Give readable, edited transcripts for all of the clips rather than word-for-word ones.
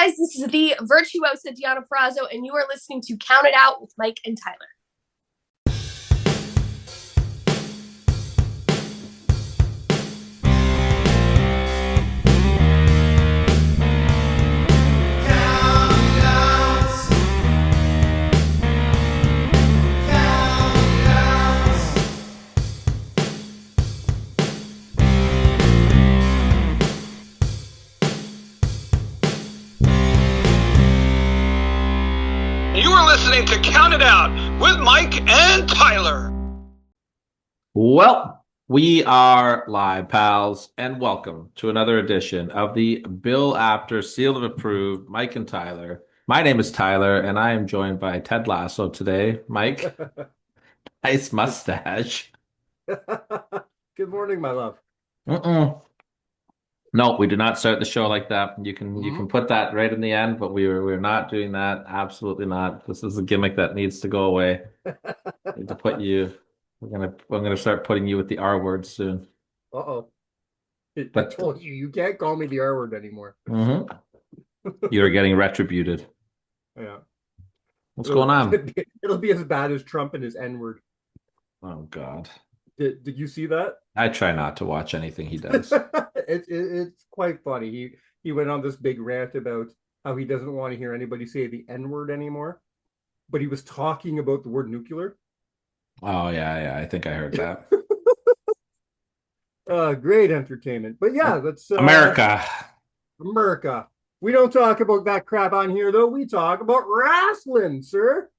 guys, this is the virtuosa Deanna Prazzo, and you are listening to Count It Out with Mike and Tyler. Listening to Count It Out with Mike and Tyler. Well, we are live, pals, and welcome to another edition of the Bill Apter Seal of Approved, Mike and Tyler. My name is Tyler, and I am joined by Ted Lasso today. Mike, nice mustache. Good morning, my love. No, we do not start the show like that. You can put that right in the end, but we're not doing that. Absolutely not. This is a gimmick that needs to go away. Need to put you. I'm gonna start putting you with the R word soon. I told you can't call me the R word anymore. You're getting retributed. Yeah. What's going on? It'll be as bad as Trump and his N word. Oh God. Did you see that? I try not to watch anything he does. It's quite funny. He went on this big rant about how he doesn't want to hear anybody say the N word anymore, but he was talking about the word nuclear. Oh yeah, I think I heard that. Great entertainment. But yeah, that's America. We don't talk about that crap on here though. We talk about wrestling, sir.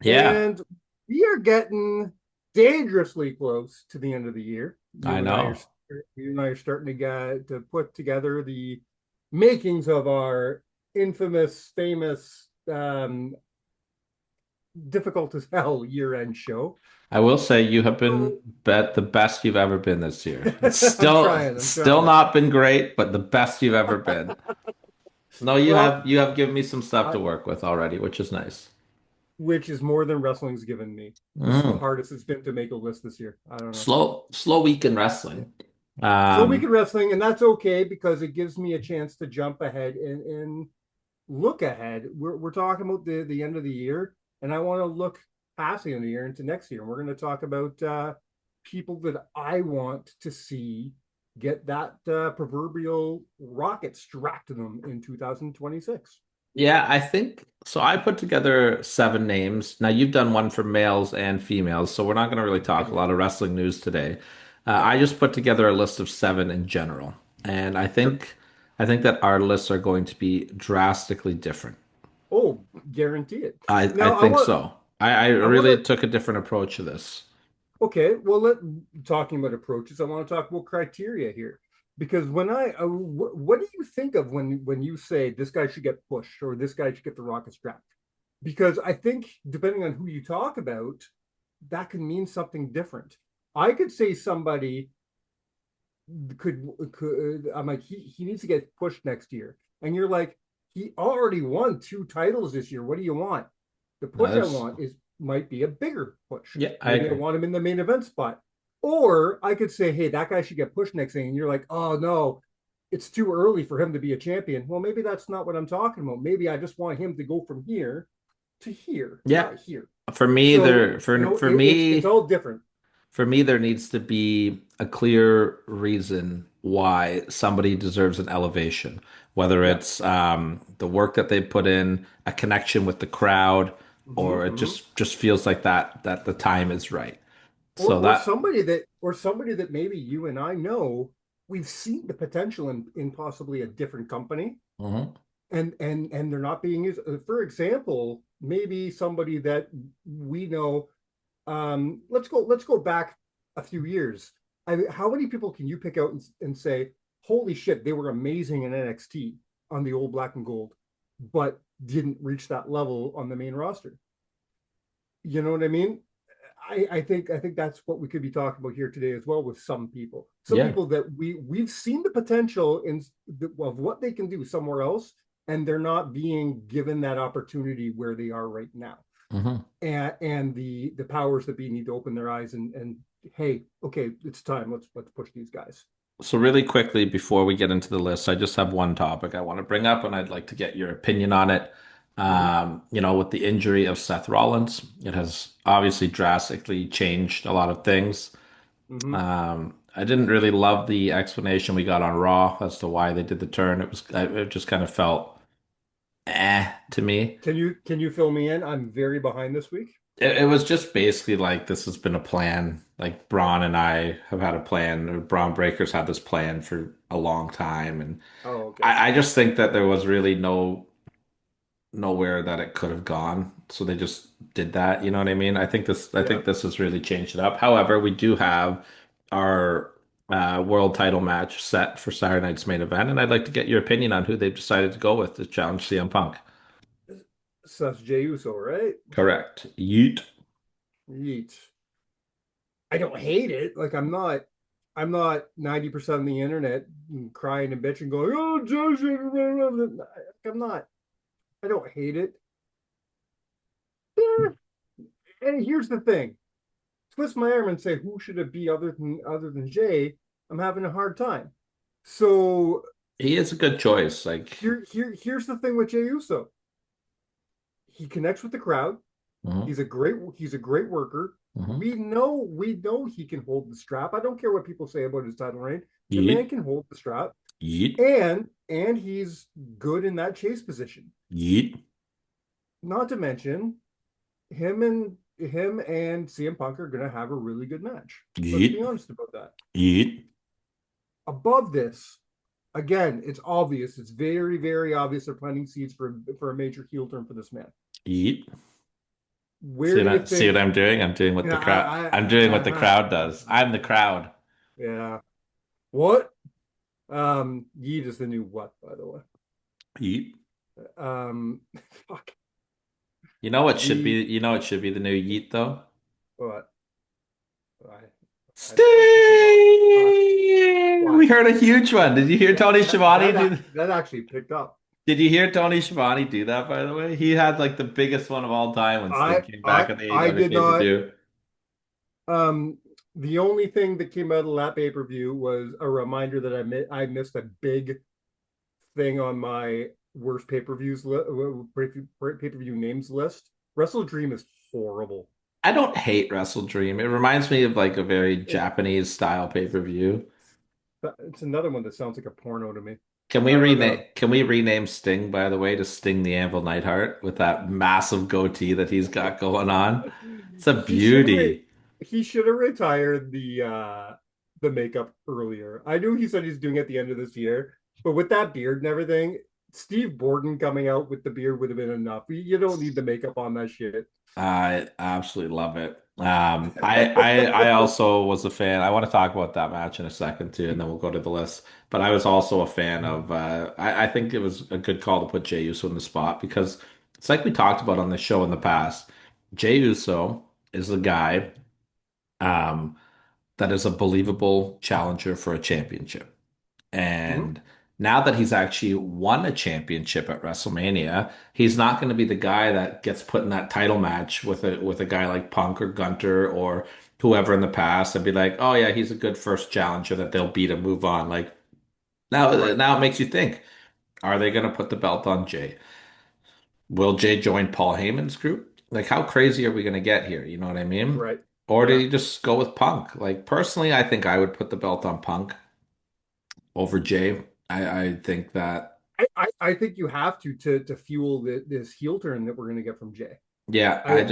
Yeah. And we are getting dangerously close to the end of the year. I know. You and I are starting to get to put together the makings of our infamous, famous, difficult as hell year-end show. I will say you have been the best you've ever been this year. It's still I'm still trying. not been great, but the best you've ever been. No, you have given me some stuff to work with already, which is nice. Which is more than wrestling's given me. This is the hardest it's been to make a list this year. I don't know. Slow week in wrestling. Slow week in wrestling, and that's okay because it gives me a chance to jump ahead and look ahead. We're talking about the end of the year, and I want to look past the end of the year into next year. And we're going to talk about people that I want to see get that proverbial rocket strapped to them in 2026. Yeah, I think so. I put together 7 names. Now you've done one for males and females, so we're not going to really talk a lot of wrestling news today. I just put together a list of 7 in general, and I think that our lists are going to be drastically different. Oh, guarantee it. I think so. I really took a different approach to this. Okay, well, talking about approaches, I want to talk about criteria here. Because when what do you think of when you say this guy should get pushed or this guy should get the rocket strap? Because I think depending on who you talk about, that can mean something different. I could say somebody could I'm like he needs to get pushed next year, and you're like he already won 2 titles this year. What do you want? The push I want might be a bigger push. Yeah, I want him in the main event spot. Or I could say, hey, that guy should get pushed next thing. And you're like, oh, no, it's too early for him to be a champion. Well, maybe that's not what I'm talking about. Maybe I just want him to go from here to here. Yeah. Not here. For me, it's all different. For me, there needs to be a clear reason why somebody deserves an elevation, whether it's the work that they put in, a connection with the crowd, or it just feels like that the time is right. Or somebody that maybe you and I know we've seen the potential in possibly a different company, and they're not being used. For example, maybe somebody that we know. Let's go back a few years. How many people can you pick out and say, "Holy shit, they were amazing in NXT on the old black and gold, but didn't reach that level on the main roster"? You know what I mean? I think that's what we could be talking about here today as well with some people. People that we've seen the potential of what they can do somewhere else, and they're not being given that opportunity where they are right now. And the powers that be need to open their eyes and hey, okay, it's time. Let's push these guys. So really quickly before we get into the list, I just have one topic I want to bring up, and I'd like to get your opinion on it. Hmm. With the injury of Seth Rollins, it has obviously drastically changed a lot of things. Hmm. I didn't really love the explanation we got on Raw as to why they did the turn. It just kind of felt to me. Can you fill me in? I'm very behind this week. It was just basically like this has been a plan. Like Braun and I have had a plan, or Braun Breaker's had this plan for a long time, and Oh, okay. I just think that there was really nowhere that it could have gone. So they just did that. You know what I mean? I Yeah. think this has really changed it up. However, we do have our world title match set for Saturday night's main event, and I'd like to get your opinion on who they've decided to go with to challenge CM Punk. So that's Jey Uso, right? Correct. Yeet. Yeet. I don't hate it. Like I'm not 90% of the internet crying and bitching going, oh Josh, I'm not. I don't hate it. And here's the thing. Twist my arm and say who should it be other than Jay, I'm having a hard time. So He is a good choice. Like, here's the thing with Jey Uso. He connects with the crowd. mhm, He's a great worker. mhm. We know he can hold the strap. I don't care what people say about his title reign. The man Yeet. can hold the strap, Yeet. and he's good in that chase position. Yeet. Not to mention him and CM Punk are gonna have a really good match. Let's Yeet. be honest about that. Yeet. Above this, again, it's obvious. It's very, very obvious they're planting seeds for a major heel turn for this man. Yeet. Where do you See what think? I'm doing? I'm doing what Yeah, the crowd. I'm doing what the crowd does. I'm the crowd. yeah. What? Yeet is the new what, by the way. Yeet. Um, fuck. You know what should The be? You know what should be the new Yeet though? what? I'd like to see that. Sting! We What? heard a huge one. Did you hear That Tony that Schiavone that do? that actually picked up. Did you hear Tony Schiavone do that? By the way, he had like the biggest one of all time when Sting I came back I on the I AEW did pay per not. view. Um, the only thing that came out of that pay per view was a reminder that I missed a big thing on my worst pay per views pay per view names list. Wrestle Dream is horrible. I don't hate Wrestle Dream. It reminds me of like a very It Japanese style pay per view. it's another one that sounds like a porno to me. Can we I don't know. rename? Can we rename Sting, by the way, to Sting the Anvil Neidhart with that massive goatee that he's got going on? It's a he should have beauty. he should have retired the makeup earlier. I knew he said he's doing it at the end of this year, but with that beard and everything, Steve Borden coming out with the beard would have been enough. You don't need the makeup on that shit. I absolutely love it. I also was a fan. I want to talk about that match in a second too, and then we'll go to the list. But I was also a fan of. I think it was a good call to put Jey Uso in the spot because it's like we talked about on the show in the past. Jey Uso is the guy um, that is a believable challenger for a championship. Mhm. And now that he's actually won a championship at WrestleMania, he's not going to be the guy that gets put in that title match with a guy like Punk or Gunter or whoever in the past and be like, oh yeah, he's a good first challenger that they'll beat and move on. Like Right, now it makes you think, are they going to put the belt on Jay? Will Jay join Paul Heyman's group? Like how crazy are we going to get here? You know what I mean? right. Or did Yeah. he just go with Punk? Like personally, I think I would put the belt on Punk over Jay. I think that I think you have to fuel this heel turn that we're going to get from Jay. yeah, I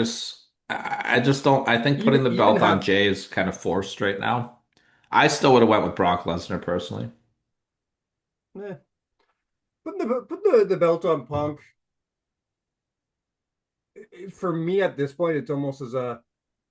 I just don't I think putting the even belt on have Jay is kind of forced right now. I still would have went with Brock Lesnar personally. eh, put the belt on Punk. For me at this point, it's almost as a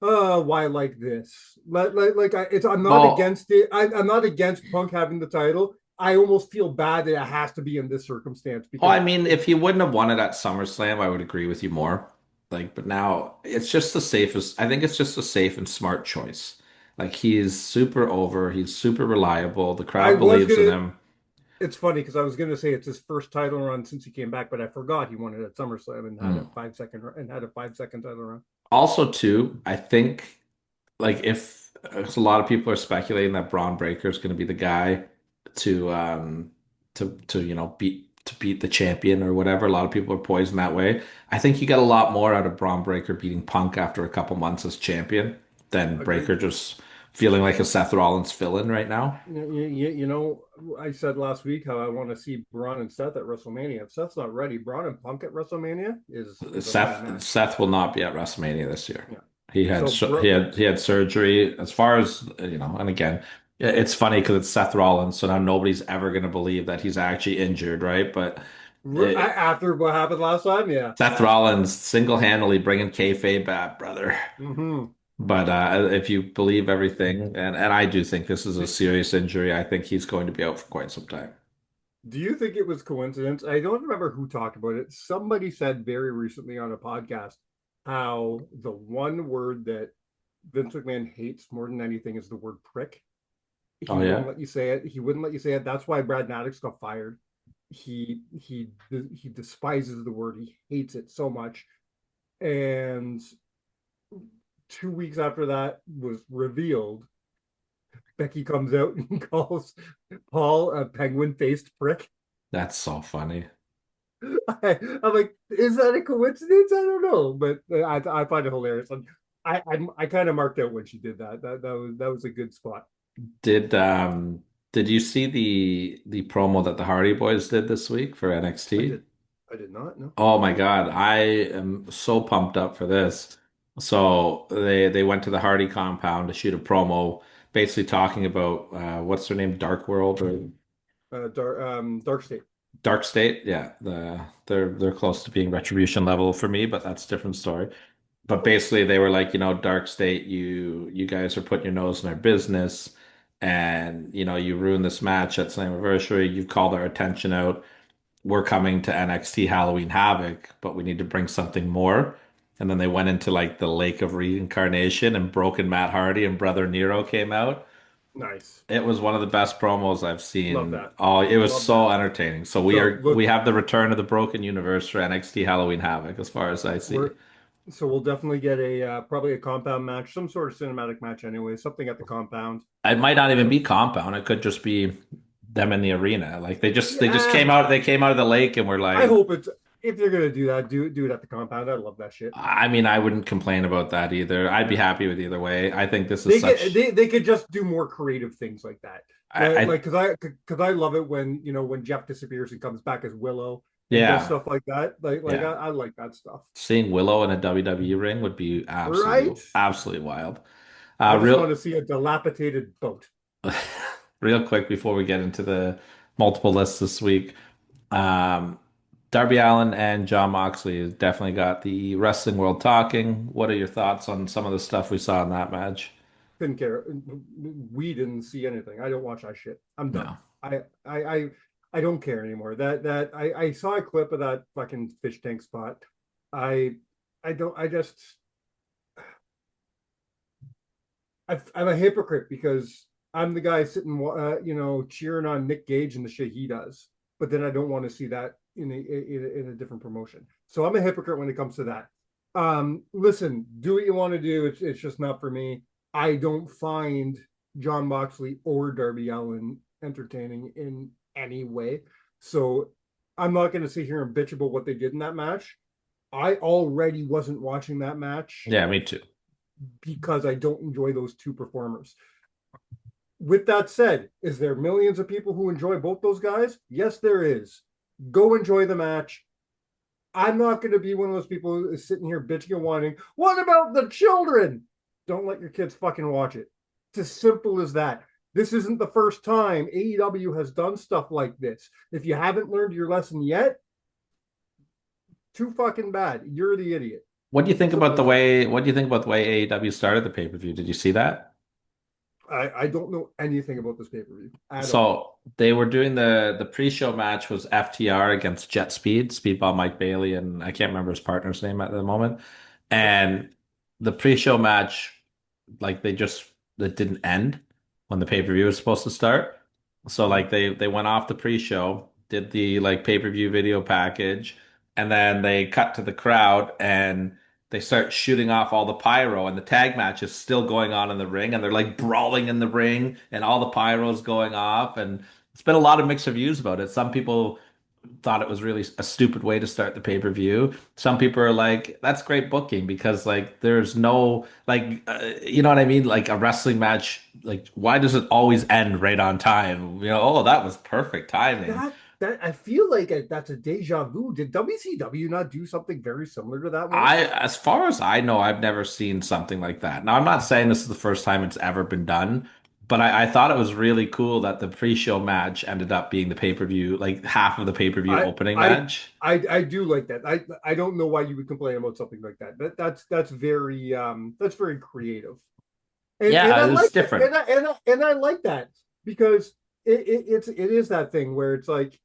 why like this? I'm not Well, against it. I'm not against Punk having the title. I almost feel bad that it has to be in this circumstance I because mean, if he wouldn't have won it at SummerSlam, I would agree with you more. Like, but now it's just the safest. I think it's just a safe and smart choice. Like he is super over. He's super reliable. The I crowd was believes in gonna. him. It's funny because I was gonna say it's his first title run since he came back, but I forgot he won it at SummerSlam and had Mm. a 5 second title run. Also, too, I think like if 'cause a lot of people are speculating that Braun Breaker is going to be the guy to beat the champion or whatever. A lot of people are poised that way. I think you get a lot more out of Braun Breaker beating Punk after a couple months as champion than Agreed. Breaker just feeling like a Seth Rollins fill-in right now. I said last week how I want to see Braun and Seth at WrestleMania. If Seth's not ready, Braun and Punk at WrestleMania is a money Seth match. Seth will not be at WrestleMania this year. Yeah. He had So, he had surgery. As far as and again, it's funny because it's Seth Rollins, so now nobody's ever going to believe that he's actually injured, right? But it, after what happened last time, yeah. Seth Rollins single-handedly bringing kayfabe back, brother. Hmm. But if you believe everything, and I do think this is a serious injury, I think he's going to be out for quite some time. Do you think it was coincidence? I don't remember who talked about it. Somebody said very recently on a podcast how the one word that Vince McMahon hates more than anything is the word prick. Oh He wouldn't yeah, let you say it. He wouldn't let you say it. That's why Brad Maddox got fired. He despises the word. He hates it so much. And 2 weeks after that was revealed, Becky comes out and calls Paul a penguin faced prick. that's so funny. I'm like, is that a coincidence? I don't know, but I find it hilarious. And I kind of marked out when she did that. That was a good spot. Did did you see the promo that the Hardy Boys did this week for I NXT? did I did not know. Oh my God, I am so pumped up for this. So they went to the Hardy compound to shoot a promo, basically talking about what's their name, Dark World or Dark State. Dark State. Yeah, they're close to being Retribution level for me, but that's a different story. But basically, they were like, Dark State, you guys are putting your nose in our business, and you ruined this match at Slammiversary. You've called our attention out. We're coming to NXT Halloween Havoc, but we need to bring something more. And then they went into like the Lake of Reincarnation and Broken Matt Hardy and Brother Nero came out. Nice. It was one of the best promos I've Love seen. that. Oh, it was Love so that. entertaining. So So we look, have the return of the Broken Universe for NXT Halloween Havoc, as far as I see. we're so we'll definitely get a probably a compound match, some sort of cinematic match anyway, something at the compound. It might not even So be compound. It could just be them in the arena. Like they just yeah, came out of the lake and were I like, hope it's if they're gonna do that, do it at the compound. I love that shit. I mean, I wouldn't complain about that either. I'd be happy with either way. I think this is They get such they could just do more creative things like that. I Because I love it when when Jeff disappears and comes back as Willow and does yeah, stuff like that. yeah. I like that stuff. Seeing Willow in a WWE ring would be Right? absolutely wild. I just want Real to see a dilapidated boat. real quick before we get into the multiple lists this week. Um, Darby Allin and John Moxley has definitely got the wrestling world talking. What are your thoughts on some of the stuff we saw in that match? Couldn't care. We didn't see anything. I don't watch that shit. I'm done. No. I don't care anymore. I saw a clip of that fucking fish tank spot. I I don't I just I'm a hypocrite because I'm the guy sitting cheering on Nick Gage and the shit he does, but then I don't want to see that in a different promotion. So I'm a hypocrite when it comes to that. Listen, do what you want to do. It's just not for me. I don't find John Moxley or Darby Allin entertaining in any way. So I'm not going to sit here and bitch about what they did in that match. I already wasn't watching that match Yeah, me too. because I don't enjoy those two performers. With that said, is there millions of people who enjoy both those guys? Yes, there is. Go enjoy the match. I'm not going to be one of those people who is sitting here bitching and whining. What about the children? Don't let your kids fucking watch it. It's as simple as that. This isn't the first time AEW has done stuff like this. If you haven't learned your lesson yet, too fucking bad. You're the idiot. Simple as that. What do you think about the way AEW started the pay-per-view? Did you see that? I don't know anything about this pay-per-view at all. So they were doing the pre-show match was FTR against Jet Speed, Speedball Mike Bailey, and I can't remember his partner's name at the moment. Okay. And the pre-show match, like it didn't end when the pay-per-view was supposed to start. So like they went off the pre-show, did the like pay-per-view video package, and then they cut to the crowd and they start shooting off all the pyro and the tag match is still going on in the ring and they're like brawling in the ring and all the pyro's going off and it's been a lot of mixed reviews about it. Some people thought it was really a stupid way to start the pay-per-view. Some people are like, that's great booking because like there's no like you know what I mean? Like a wrestling match, like why does it always end right on time? You know, oh, that was perfect timing. That I feel like that's a deja vu. Did WCW not do something very similar to that I, once? as far as I know, I've never seen something like that. Now, I'm not saying this is the first time it's ever been done, but I thought it was really cool that the pre-show match ended up being the pay-per-view, like half of the pay-per-view I opening I match. I do like that. I don't know why you would complain about something like that. That's very creative. And Yeah, I it was like that. different. And I like that because it is that thing where it's like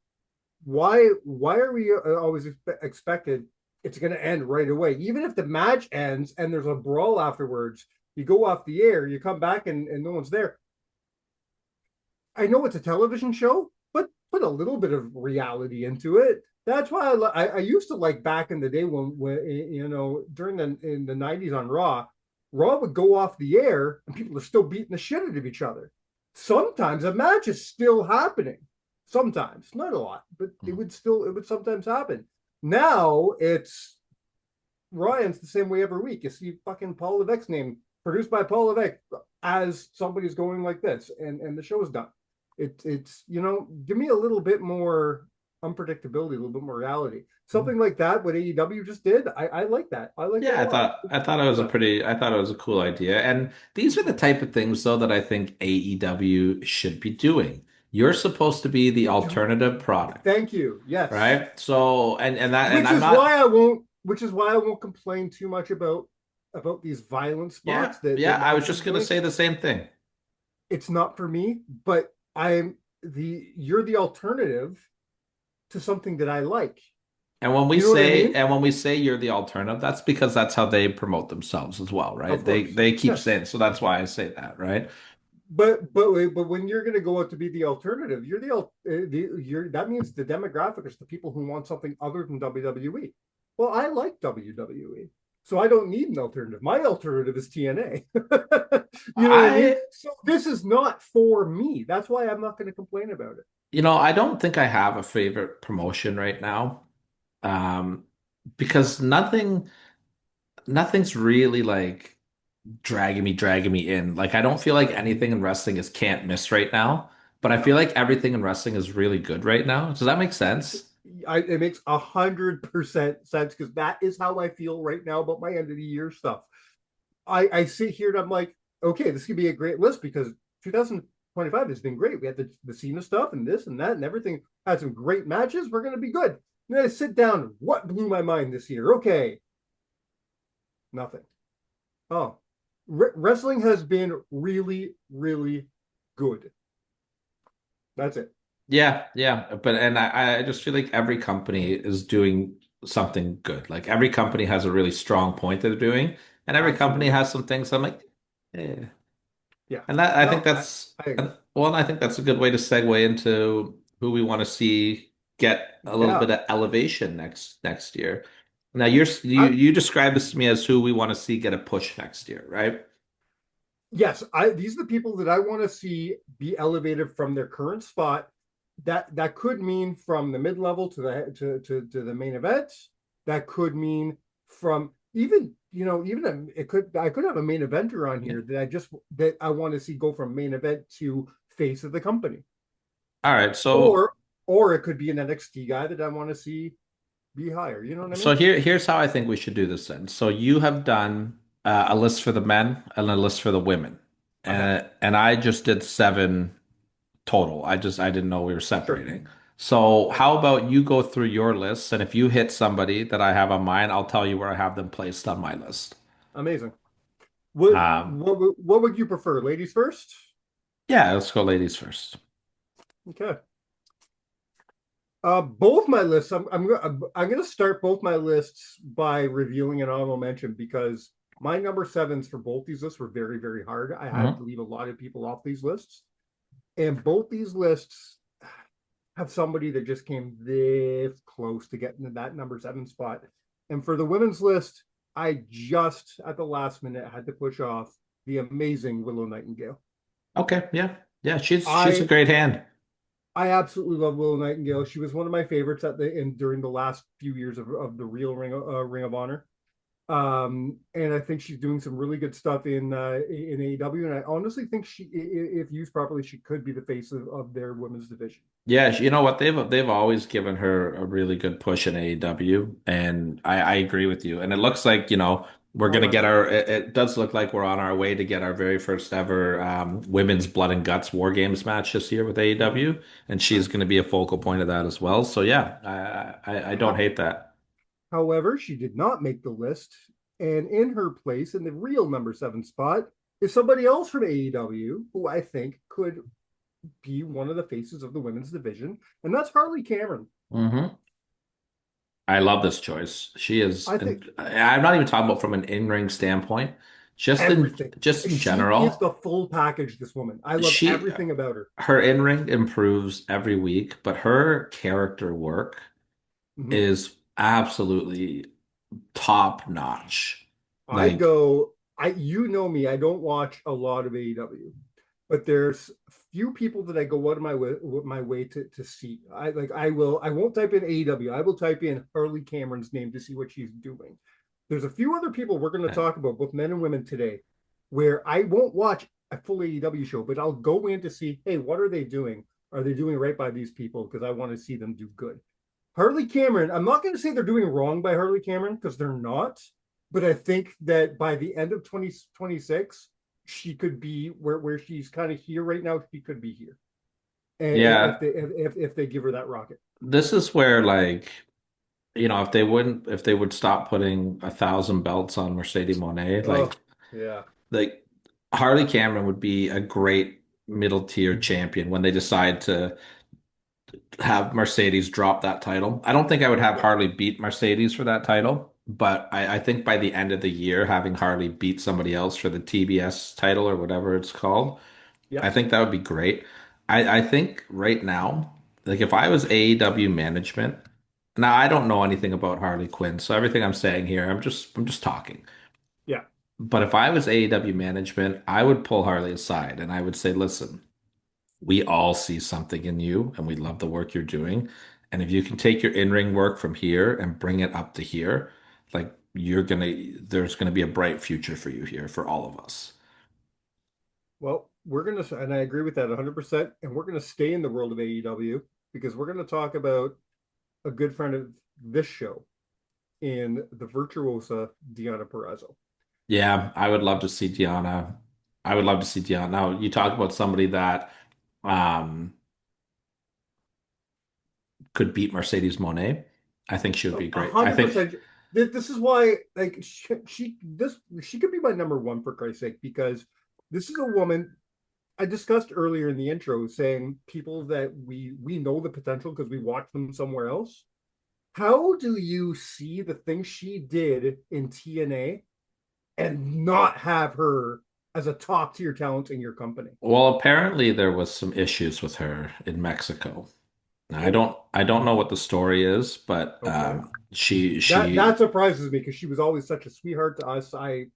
why are we always expected it's going to end right away? Even if the match ends and there's a brawl afterwards, you go off the air, you come back and no one's there. I know it's a television show, but put a little bit of reality into it. That's why I used to like back in the day when during in the 90s on Raw would go off the air and people are still beating the shit out of each other. Sometimes a match is still happening. Sometimes, not a lot, but it would sometimes happen. Now it's Ryan's the same way every week. You see fucking Paul Levesque's name produced by Paul Levesque as somebody's going like this, and the show is done. It's give me a little bit more unpredictability, a little bit more reality. Something like that, what AEW just did, I like that. I like that Yeah, a lot. I thought it was a cool idea. And these are the type of things though that I think AEW should be doing. You're supposed to be the alternative product, Thank you. Yes. right? So and Which I'm is why not. I won't. Which is why I won't complain too much about these violent Yeah, spots that yeah, I was matches just gonna doing. say the same thing. It's not for me, but I'm the you're the alternative to something that I like. You know what I mean? And when we say you're the alternative, that's because that's how they promote themselves as well, right? Of They course. they keep Yes. saying, so that's why I say that, right? But when you're going to go out to be the alternative, you're that means the demographic is the people who want something other than WWE. Well, I like WWE, so I don't need an alternative. My alternative is TNA. You know what I mean? I So this is not for me. That's why I'm not going to complain about it. I don't think I have a favorite promotion right now. Um, because nothing's really like dragging me in. Like I don't feel like anything in wrestling is can't miss right now, but I feel No, like everything in wrestling is really good right now. Does that make sense? it makes 100% sense because that is how I feel right now about my end of the year stuff. I sit here and I'm like, okay, this could be a great list because 2025 has been great. We had the Cena stuff and this and that and everything had some great matches. We're going to be good. And then I sit down. What blew my mind this year? Okay, nothing. Oh, wrestling has been really, really good. That's it. Yeah, yeah. But and I just feel like every company is doing something good. Like every company has a really strong point that they're doing, and every company Absolutely. has some things I'm like, eh. Yeah. And that I think No, that's I agree. well, I think that's a good way to segue into who we want to see get a little Yeah. bit of elevation next year. Now I, you describe this to me as who we want to see get a push next year, right? yes, I these are the people that I want to see be elevated from their current spot. That could mean from the mid level to to the main events. That could mean from it could I could have a main eventer on Yeah. here that I want to see go from main event to face of the company, All right, so or it could be an NXT guy that I want to see be higher. You know what I so mean? here's how I think we should do this then. So you have done a list for the men and a list for the women, I have. and I just did seven total. I didn't know we were Sure. separating. So Yeah. how about you go through your list, and if you hit somebody that I have on mine, I'll tell you where I have them placed on my list. Amazing. Um, What would you prefer? Ladies first? yeah, let's go ladies first. Okay. Both my lists. I'm gonna start both my lists by reviewing an honorable mention because my number sevens for both these lists were very, very hard. I had to Mhm. leave a lot of people off these lists, and both these lists have somebody that just came this close to getting to that number seven spot. And for the women's list, I just at the last minute had to push off the amazing Willow Nightingale. Okay, yeah, yeah, she's a I great hand. I absolutely love Willow Nightingale. She was one of my favorites during the last few years of the real Ring of Honor. And I think she's doing some really good stuff in AEW. And I honestly think if used properly, she could be the face of their women's division. Yeah, you know what? They've always given her a really good push in AEW, and I agree with you. And it looks like, we're gonna get However, our. It does look like we're on our way to get our very first ever women's Blood and Guts War Games match this year with mhm, AEW, and she's nice. going to be a focal point of that as well. So yeah, I don't How, hate that. however, she did not make the list, and in her place, in the real number 7 spot, is somebody else from AEW who I think could be one of the faces of the women's division, and that's Harley Cameron. Hmm. I love this choice. She is, I think and I'm not even talking about from an in-ring standpoint, just in everything. just in She is general. the full package, this woman. I love She everything about her. her in-ring improves every week, but her character work Mhm. is absolutely top notch. I Like, go, you know me, I don't watch a lot of AEW, but there's few people that I go out of my way to see. I won't type in AEW. I will type in Harley Cameron's name to see what she's doing. There's a few other people we're going to talk about, both men and women today, where I won't watch a full AEW show, but I'll go in to see, hey, what are they doing? Are they doing right by these people? Because I want to see them do good. Harley Cameron, I'm not going to say they're doing wrong by Harley Cameron because they're not, but I think that by the end of 2026, she could be where she's kind of here right now. She could be here, and yeah, if they give her that rocket. this is where like, if they would stop putting 1,000 belts on Mercedes Monet, Oh yeah, like Harley Cameron would be a great middle tier champion when they decide to have Mercedes drop that title. I don't think I would have yeah, Harley beat Mercedes for that title, but I think by the end of the year, having Harley beat somebody else for the TBS title or whatever it's called, I yes. think that would be great. I think right now, like if I was AEW management, now I don't know anything about Harley Quinn, so everything I'm saying here, I'm just talking. Yeah. But if I was AEW management, I would pull Harley aside and I would say, listen, we all see something in you and we love the work you're doing. And if you can take your in-ring work from here and bring it up to here, like there's gonna be a bright future for you here for all of us. Well, and I agree with that 100%. And we're gonna stay in the world of AEW because we're gonna talk about a good friend of this show in the virtuosa Deanna Perrazzo. Yeah, I would love to see Deanna. I would love to see Deanna. Now, you talk about somebody that um could beat Mercedes Monet. I think she would be A great. I hundred think percent. This is why, like, she could be my number one for Christ's sake because this is a woman I discussed earlier in the intro, saying people that we know the potential because we watched them somewhere else. How do you see the things she did in TNA and not have her as a top tier talent in your company? well, apparently there was some issues with her in Mexico. Now, I Oh, don't I don't know what the story is, but okay. she That surprises me because she was always such a sweetheart to us. I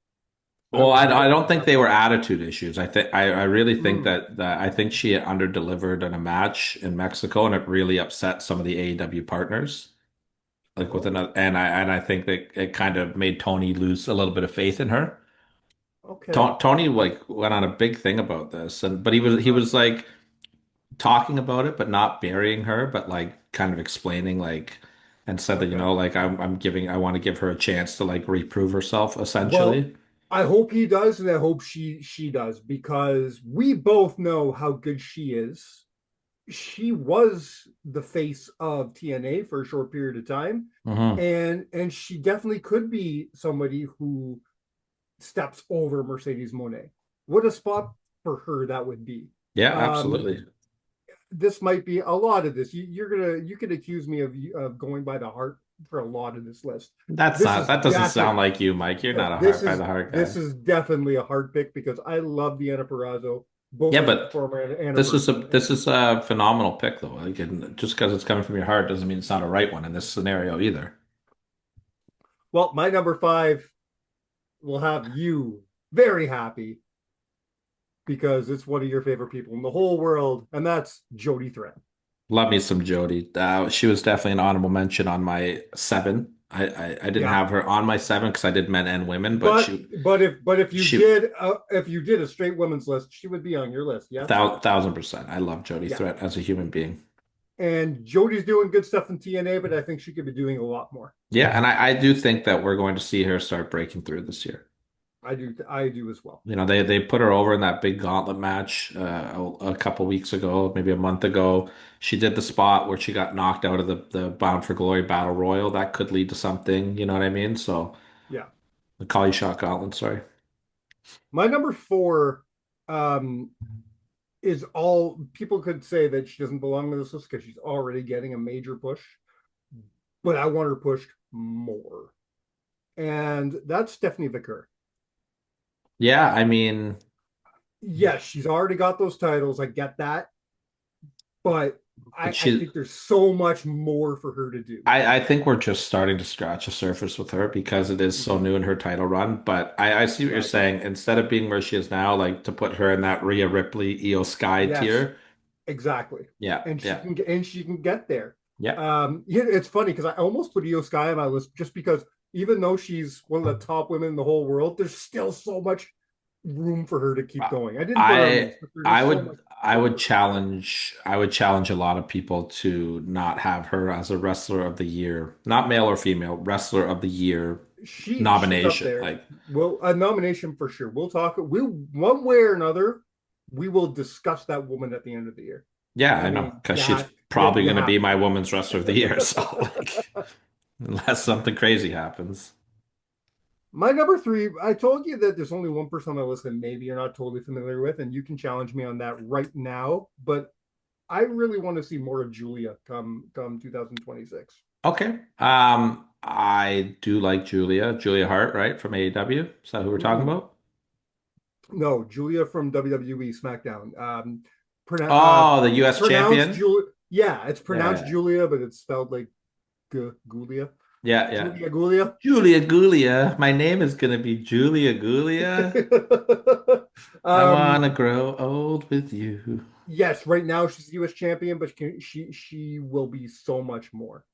well, would I love don't to think have they her. were attitude issues. I really think Mm, that I think she underdelivered in a match in Mexico, and it really upset some of the AEW partners. Like with oh, another, and I think that it kind of made Tony lose a little bit of faith in her. okay. Tony like went on a big thing about this, and but he was like talking about it, but not burying her, but like kind of explaining like and said that Okay. like I want to give her a chance to like reprove herself Well, essentially. I hope he does, and I hope she does because we both know how good she is. She was the face of TNA for a short period of time, Hmm. and she definitely could be somebody who steps over Mercedes Monet. What a spot for her that would be. Yeah, Um, absolutely. this might be a lot of this. You could accuse me of going by the heart for a lot of this list. This is That doesn't sound definitely like you, Mike. You're not a this heart by is the heart this guy. is definitely a hard pick because I love Deanna Perrazzo both Yeah, as a but performer and a person. this is a phenomenal pick though. Like, and just because it's coming from your heart doesn't mean it's not a right one in this scenario either. Well, my number 5 will have you very happy because it's one of your favorite people in the whole world, and that's Jody Threat. Love me some Jody. She was definitely an honorable mention on my seven. I didn't Yeah. have her on my seven because I did men and women, but But if you she did a straight women's list, she would be on your list. Yes. 1000%. I love Jody Yeah. Threat as a human being. And Jody's doing good stuff in TNA, but I think she could be doing a lot more. Yeah, and I do think that we're going to see her start breaking through this year. I do as well. You know, they put her over in that big gauntlet match a couple weeks ago, maybe a month ago. She did the spot where she got knocked out of the Bound for Glory Battle Royal. That could lead to something, you know what I mean? So Yeah. the Kali Shot Gauntlet, sorry. My number four um, is all people could say that she doesn't belong to this list because she's already getting a major push, but I want her pushed more. And that's Stephanie Vicker. Yeah, I mean, Yes, she's already got those titles. I get that. But but I think there's so much more for her to do. I think we're just starting to scratch the surface with her because it is so Mm-hmm. new in her title run. But I see what you're Exactly. saying. Instead of being where she is now, like to put her in that Rhea Ripley, Io Sky Yes, tier. exactly. Yeah, yeah, And she can get there. yeah. Yeah, it's funny because I almost put Io Sky on my list just because even though she's one of the top women in the whole world, there's still so much room for her to keep going. I didn't put her on the I list, but there's I just so would much I more would for her to keep going. challenge a lot of people to not have her as a wrestler of the year, not male or female, wrestler of the year She's up nomination. there. Like, Well, a nomination for sure. We'll talk. We one way or another, we will discuss that woman at the end of the year. yeah, I I know mean, because she's probably you going to be have my women's wrestler of the year. So like, to. unless something crazy happens. My number three, I told you that there's only one person on my list that maybe you're not totally familiar with, and you can challenge me on that right now. But I really want to see more of Julia come 2026. Okay. I do like Julia Hart, right, from AEW. Is that who we're talking Mm-mm. about? No, Julia from WWE SmackDown. Oh, the U.S. Pronounced champion. Julia. Yeah, it's pronounced Yeah, Julia, but it's spelled like Gulia. yeah, yeah. Julia Gulia. Julia Gulia. My name is gonna be Julia Gulia. I um, wanna grow old with you. yes, right now she's the U.S. champion, but she will be so much more.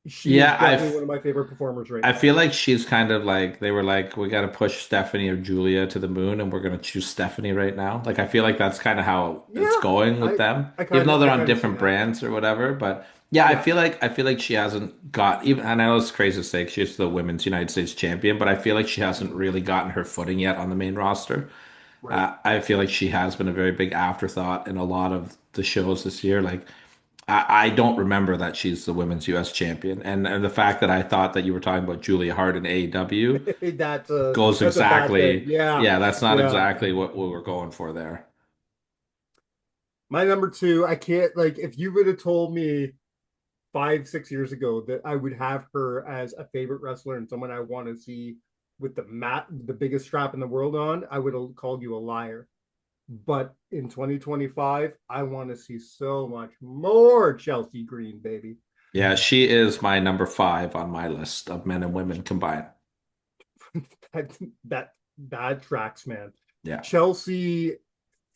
She is Yeah, definitely one of my favorite performers right I now. feel like she's kind of like they were like we got to push Stephanie or Julia to the moon, and we're gonna choose Stephanie right now. Like I feel like that's kind of how it's Yeah, going with I them, I even kind though of they're I on kind of see different that. brands or whatever. But yeah, Yeah, I feel like she hasn't got even. And I know it's crazy to say 'cause she's the women's United States champion, but I feel like she hasn't mhm, really gotten her footing yet on the main roster. right. I feel like she has been a very big afterthought in a lot of the shows this year. Like I don't remember that she's the women's U.S. champion, and the fact that I thought that you were talking about Julia Hart in AEW goes That's a bad thing. exactly. Yeah, Yeah, that's not yeah. exactly what we were going for there. My number two, I can't like if you would have told me 5, 6 years ago that I would have her as a favorite wrestler and someone I want to see with the biggest strap in the world on, I would have called you a liar. But in 2025, I want to see so much more Chelsea Green, baby. Yeah, she is my number five on my list of men and women combined. that that bad tracks, man. Yeah. Chelsea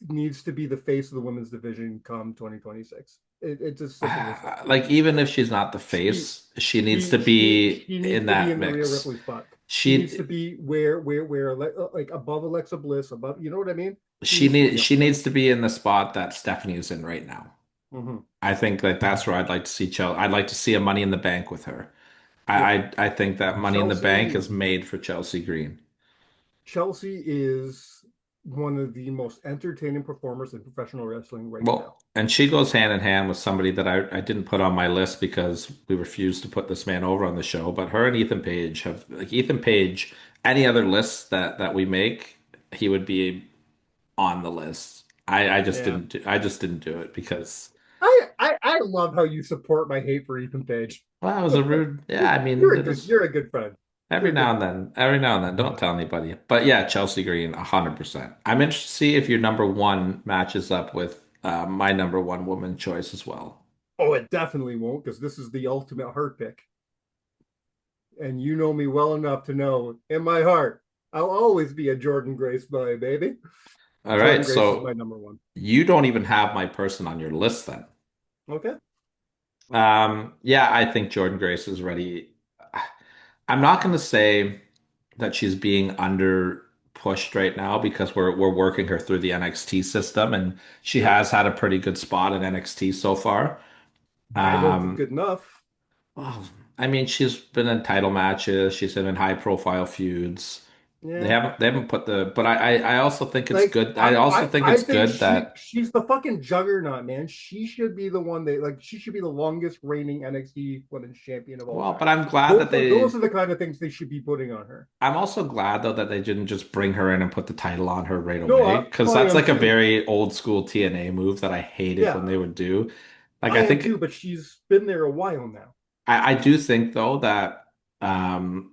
needs to be the face of the women's division come 2026. It's as simple as that. Like even if she's not the She face, she needs to be she needs in to be that in the Rhea mix. Ripley spot. She needs She to be where like above Alexa Bliss, above, you know what I mean? She needs to be up she there. needs to be in the spot that Stephanie is in right now. Mm-hmm. I think that that's where I'd like to see Chelsea. I'd like to see a Money in the Bank with her. Yeah. I think that Money in the Bank Chelsea is made for Chelsea Green. Chelsea is one of the most entertaining performers in professional wrestling right now. Well, and she goes hand in hand with somebody that I didn't put on my list because we refused to put this man over on the show. But her and Ethan Page have like Ethan Page, any other lists that we make, he would be on the list. Yeah. I just didn't do it because I love how you support my hate for Ethan Page. well, that was a rude. Yeah, I mean, it is You're a good friend. You're every a good now and friend. then. Every now and then, don't tell anybody. But yeah, Chelsea Green, 100%. I'm interested to see if your number one matches up with my number one woman choice as well. Oh, it definitely won't because this is the ultimate heart pick. And you know me well enough to know in my heart, I'll always be a Jordan Grace boy, baby. All Jordan right, Grace is my so number one. you don't even have my person on your list then. Okay. Yeah, I think Jordan Grace is ready. I'm not going to say that she's being under pushed right now because we're working her through the NXT system, and she Yep. has had a pretty good spot in NXT so far. I don't think Um, good enough. well, I mean, she's been in title matches, she's been in high profile feuds. Yeah. They haven't put the, but I also think it's Like good. I also think I it's think good that, she's the fucking juggernaut, man. She should be the one that like she should be the longest reigning NXT Women's Champion of all well, but time. I'm glad that Those they are the kind of things they should be putting on her. I'm also glad though that they didn't just bring her in and put the title on her right No, away because I that's am like a too. very old school TNA move that I hated when Yeah, they would do. Like I I am think too. But she's been there a while now. I do think though that um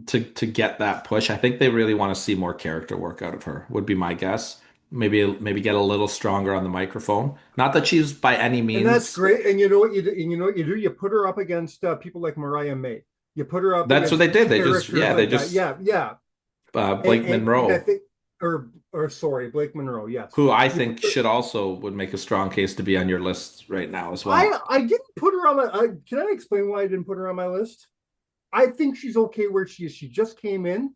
to get that push, I think they really want to see more character work out of her, would be my guess. Maybe get a little stronger on the microphone. Not that she's by any And that's means great. And you know what you do? And you know what you do? You put her up against people like Mariah May. You put her up that's what against they did. They just characters yeah, they like that. just Yeah, yeah. Blake And I Monroe, think, or sorry, Blake Monroe. Yes, who I you put think her, should also would make a strong case to be on your list right now as well. I didn't put her on my. Can I explain why I didn't put her on my list? I think she's okay where she is. She just came in.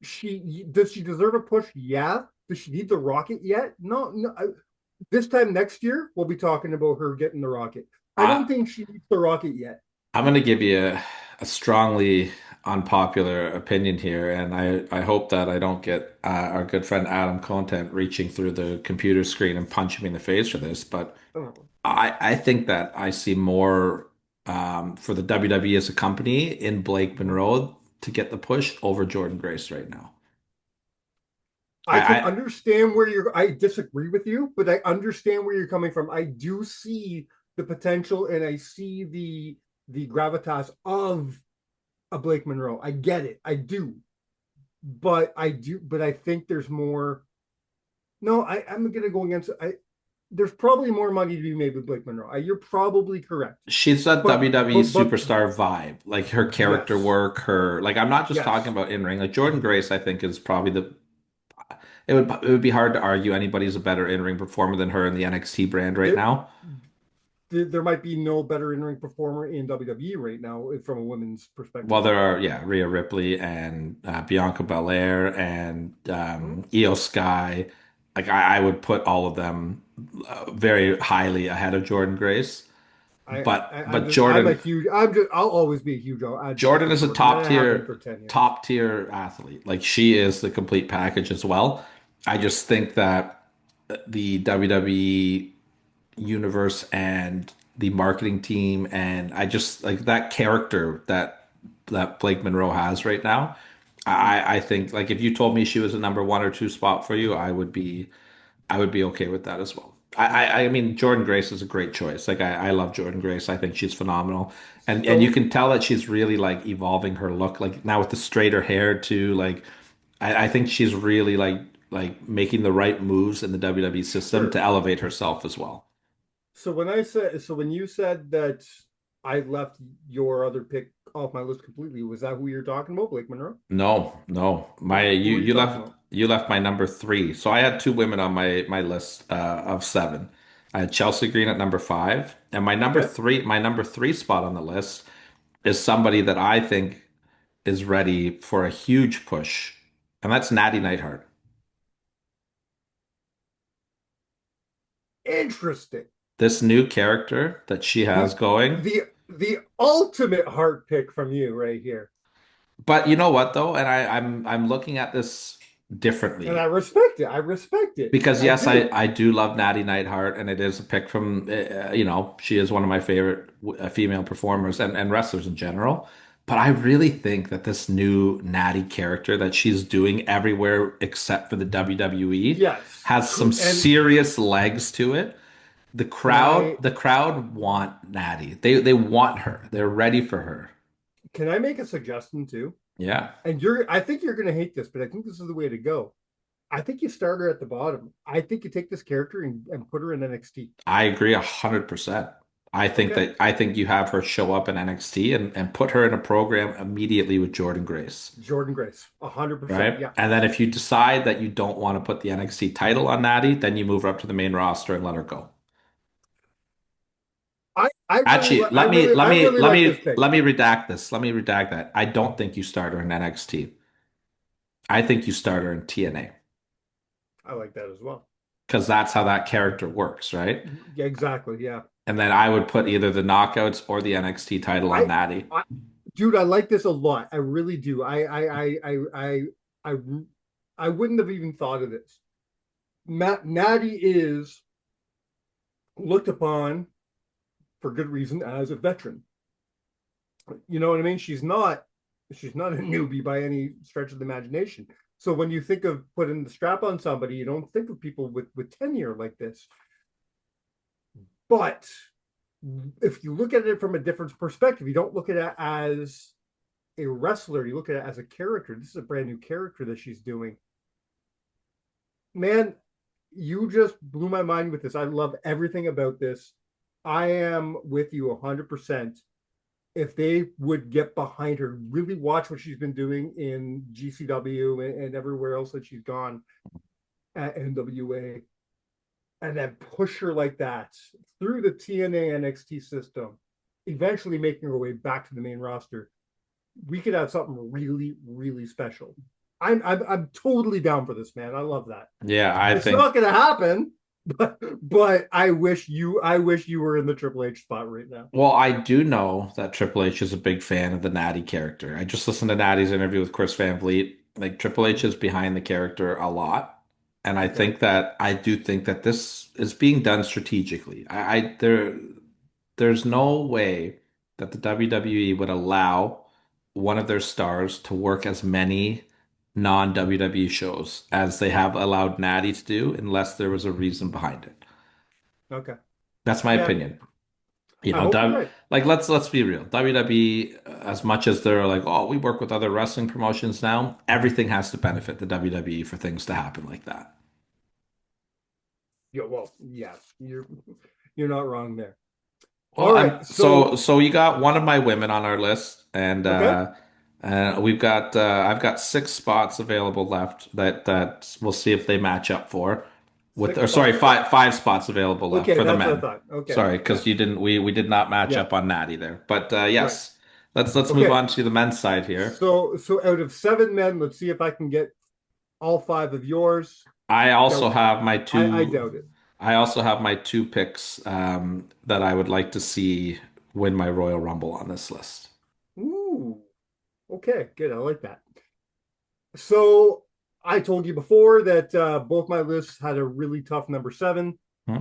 She deserve a push? Yeah. Does she need the rocket yet? No, no. This time next year, we'll be talking about her getting the rocket. I don't I think she needs the rocket yet. I'm going to give you a strongly unpopular opinion here, and I hope that I don't get our good friend Adam Content reaching through the computer screen and punching me in the face for this. But Oh. I think that I see more for the WWE as a company in Blake Mhm. Monroe to get the push over Jordan Grace right now. I can I understand where you're. I disagree with you, but I understand where you're coming from. I do see the potential, and I see the gravitas of a Blake Monroe. I get it. I do, but I do. But I think there's more. No, I'm gonna go against. There's probably more money to be made with Blake Monroe. You're probably correct, she's a but WWE but superstar vibe, like her character yes, work, her like I'm not just talking yes. about in ring. Like Jordan Grace, I think is probably the it would be hard to argue anybody's a better in-ring performer than her in the NXT brand right There, now. there might be no better in ring performer in WWE right now from a women's Well, perspective. there are yeah, Rhea Ripley and Bianca Belair and Mhm. Io Sky. Like I would put all of them very highly ahead of Jordan Grace. I'm But just I'm a Jordan huge I'll always be a huge advocate Jordan for is a Jordan, and I have been for 10 years. top tier athlete. Like she is the complete package as well. I just think that the WWE universe and the marketing team and I just like that character that Blake Monroe has right now. I think like if you told me she was a number one or two spot for you, I would be okay with that as well. I mean Jordan Grace is a great choice. Like I love Jordan Grace. I think she's phenomenal. And you So can tell that she's really like evolving her look. Like now with the straighter hair too. Like I think she's really like making the right moves in the WWE system to sure. elevate herself as well. So when you said that I left your other pick off my list completely, was that who you're talking about, Blake Monroe? No, no. My Who were you talking about? you left my number three. So I had two women on my list of seven. I had Chelsea Green at number five, and Okay. my number three spot on the list is somebody that I think is ready for a huge push, and that's Natty Neidhart. Interesting. This new character that she has The going. the ultimate heart pick from you right here. But you know what though, and I'm looking at this And I differently. respect it. I respect it. Because I yes, do. I do love Natty Neidhart, and it is a pick from you know she is one of my favorite female performers and wrestlers in general. But I really think that this new Natty character that she's doing everywhere except for the WWE Yes. has some And serious legs to it. can The crowd want Natty. They want her. They're ready for her. I make a suggestion too? Yeah. And I think you're gonna hate this, but I think this is the way to go. I think you start her at the bottom. I think you take this character and put her in NXT. I agree 100%. Okay. I think you have her show up in NXT and put her in a program immediately with Jordan Grace, Jordan Grace. 100%. right? Yeah. And then if you decide that you don't want to put the NXT title on Natty, then you move her up to the main roster and let her go. Actually, I really like this pick. let me redact this. Let me redact that. I don't think you start her in NXT. I think you start her in TNA I like that as well. because that's how that character works, right? Yeah, exactly. Yeah. And then I would put either the knockouts or the NXT title on I, Natty. I, dude, I like this a lot. I really do. I, I wouldn't have even thought of this. Natty is looked upon for good reason as a veteran. You know what I mean? She's not a newbie by any stretch of the imagination. So when you think of putting the strap on somebody, you don't think of people with tenure like this. But if you look at it from a different perspective, you don't look at it as a wrestler, you look at it as a character. This is a brand new character that she's doing. Man, you just blew my mind with this. I love everything about this. I am with you 100%. If they would get behind her, really watch what she's been doing in GCW and everywhere else that she's gone at NWA, and then push her like that through the TNA NXT system, eventually making her way back to the main roster, we could have something really, really special. I'm totally down for this, man. I love that. Yeah, I It's think. not going to happen, but I wish you were in the Triple H spot right now. Well, I do know that Triple H is a big fan of the Natty character. I just listened to Natty's interview with Chris Van Vliet. Like Triple H is behind the character a lot, and Okay. I do think that this is being done strategically. There's no way that the WWE would allow one of their stars to work as many non-WWE shows as they have allowed Natty to do, unless there was a reason behind it. Okay. That's my Yeah. opinion. You I know, hope you're right. like let's be real. WWE, as much as they're like, oh, we work with other wrestling promotions now, everything has to benefit the WWE for things to happen like that. Yeah, well, yeah, you're not wrong there. All Well, right. So, so you got one of my women on our list, and okay. we've got I've got 6 spots available left that we'll see if they match up for. With Six or sorry, spots. Okay. five spots available left Okay, for the that's what I men. thought. Okay. Sorry, Yeah. because you didn't we did not match Yeah. up on Natty there. But Right. yes, let's move Okay. on to the men's side here. So out of 7 men, let's see if I can get all 5 of yours. I also Doubt. have my I two. doubt it. I also have my 2 picks that I would like to see win my Royal Rumble on this list. Ooh. Okay. Good. I like that. So I told you before that both my lists had a really tough number 7. Hmm?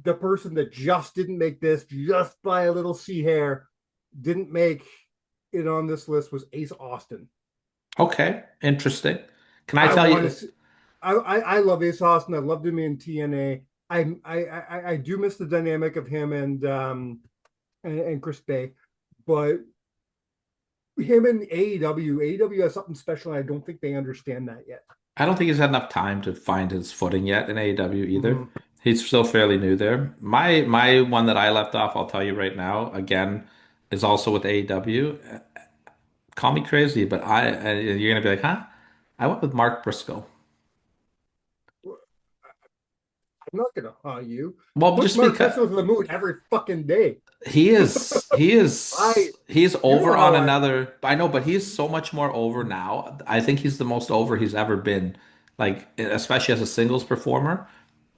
The person that just didn't make this, just by a little sea hair, didn't make it on this list was Ace Austin. Okay, interesting. Can I I tell want to you? see. I love Ace Austin. I loved him in TNA. I do miss the dynamic of him and Chris Bay, but him and AEW has something special. And I don't think they understand that yet. I don't think he's had enough time to find his footing yet in AEW either. Mm-hmm. He's still fairly new there. My one that I left off, I'll tell you right now, again, is also with AEW. Call me crazy, but you're gonna be like, huh? I went with Mark Briscoe. I'm not gonna you. Well, Push just Mark because Briscoe to the moon every fucking day. I he's you over know on how I another. I know, but he's so much more over now. I think he's the most over he's ever been, like especially as a singles performer.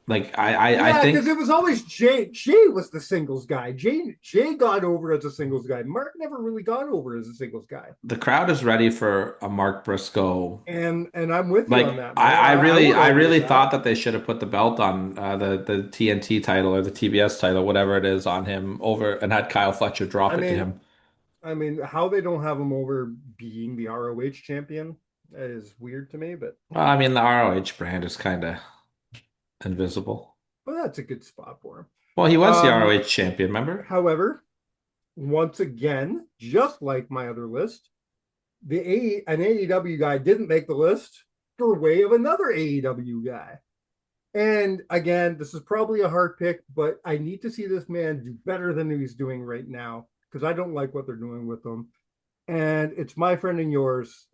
Like I Yeah, because think it was always Jay. Jay was the singles guy. Jay got over as a singles guy. Mark never really got over as a singles guy. the crowd is ready for a Mark Briscoe. And I'm with you on Like that, man. I would I argue really that. thought that they should have put the belt on the TNT title or the TBS title, whatever it is, on him over and had Kyle Fletcher I drop it to mean, him. how they don't have him over being the ROH champion is weird to me, Well, I mean, the ROH brand is kind of invisible. that's a good spot for him. Well, he was the Um, ROH champion, remember? However, once again, just like my other list, an AEW guy didn't make the list for way of another AEW guy. And again, this is probably a hard pick, but I need to see this man do better than he's doing right now because I don't like what they're doing with him. And it's my friend and yours,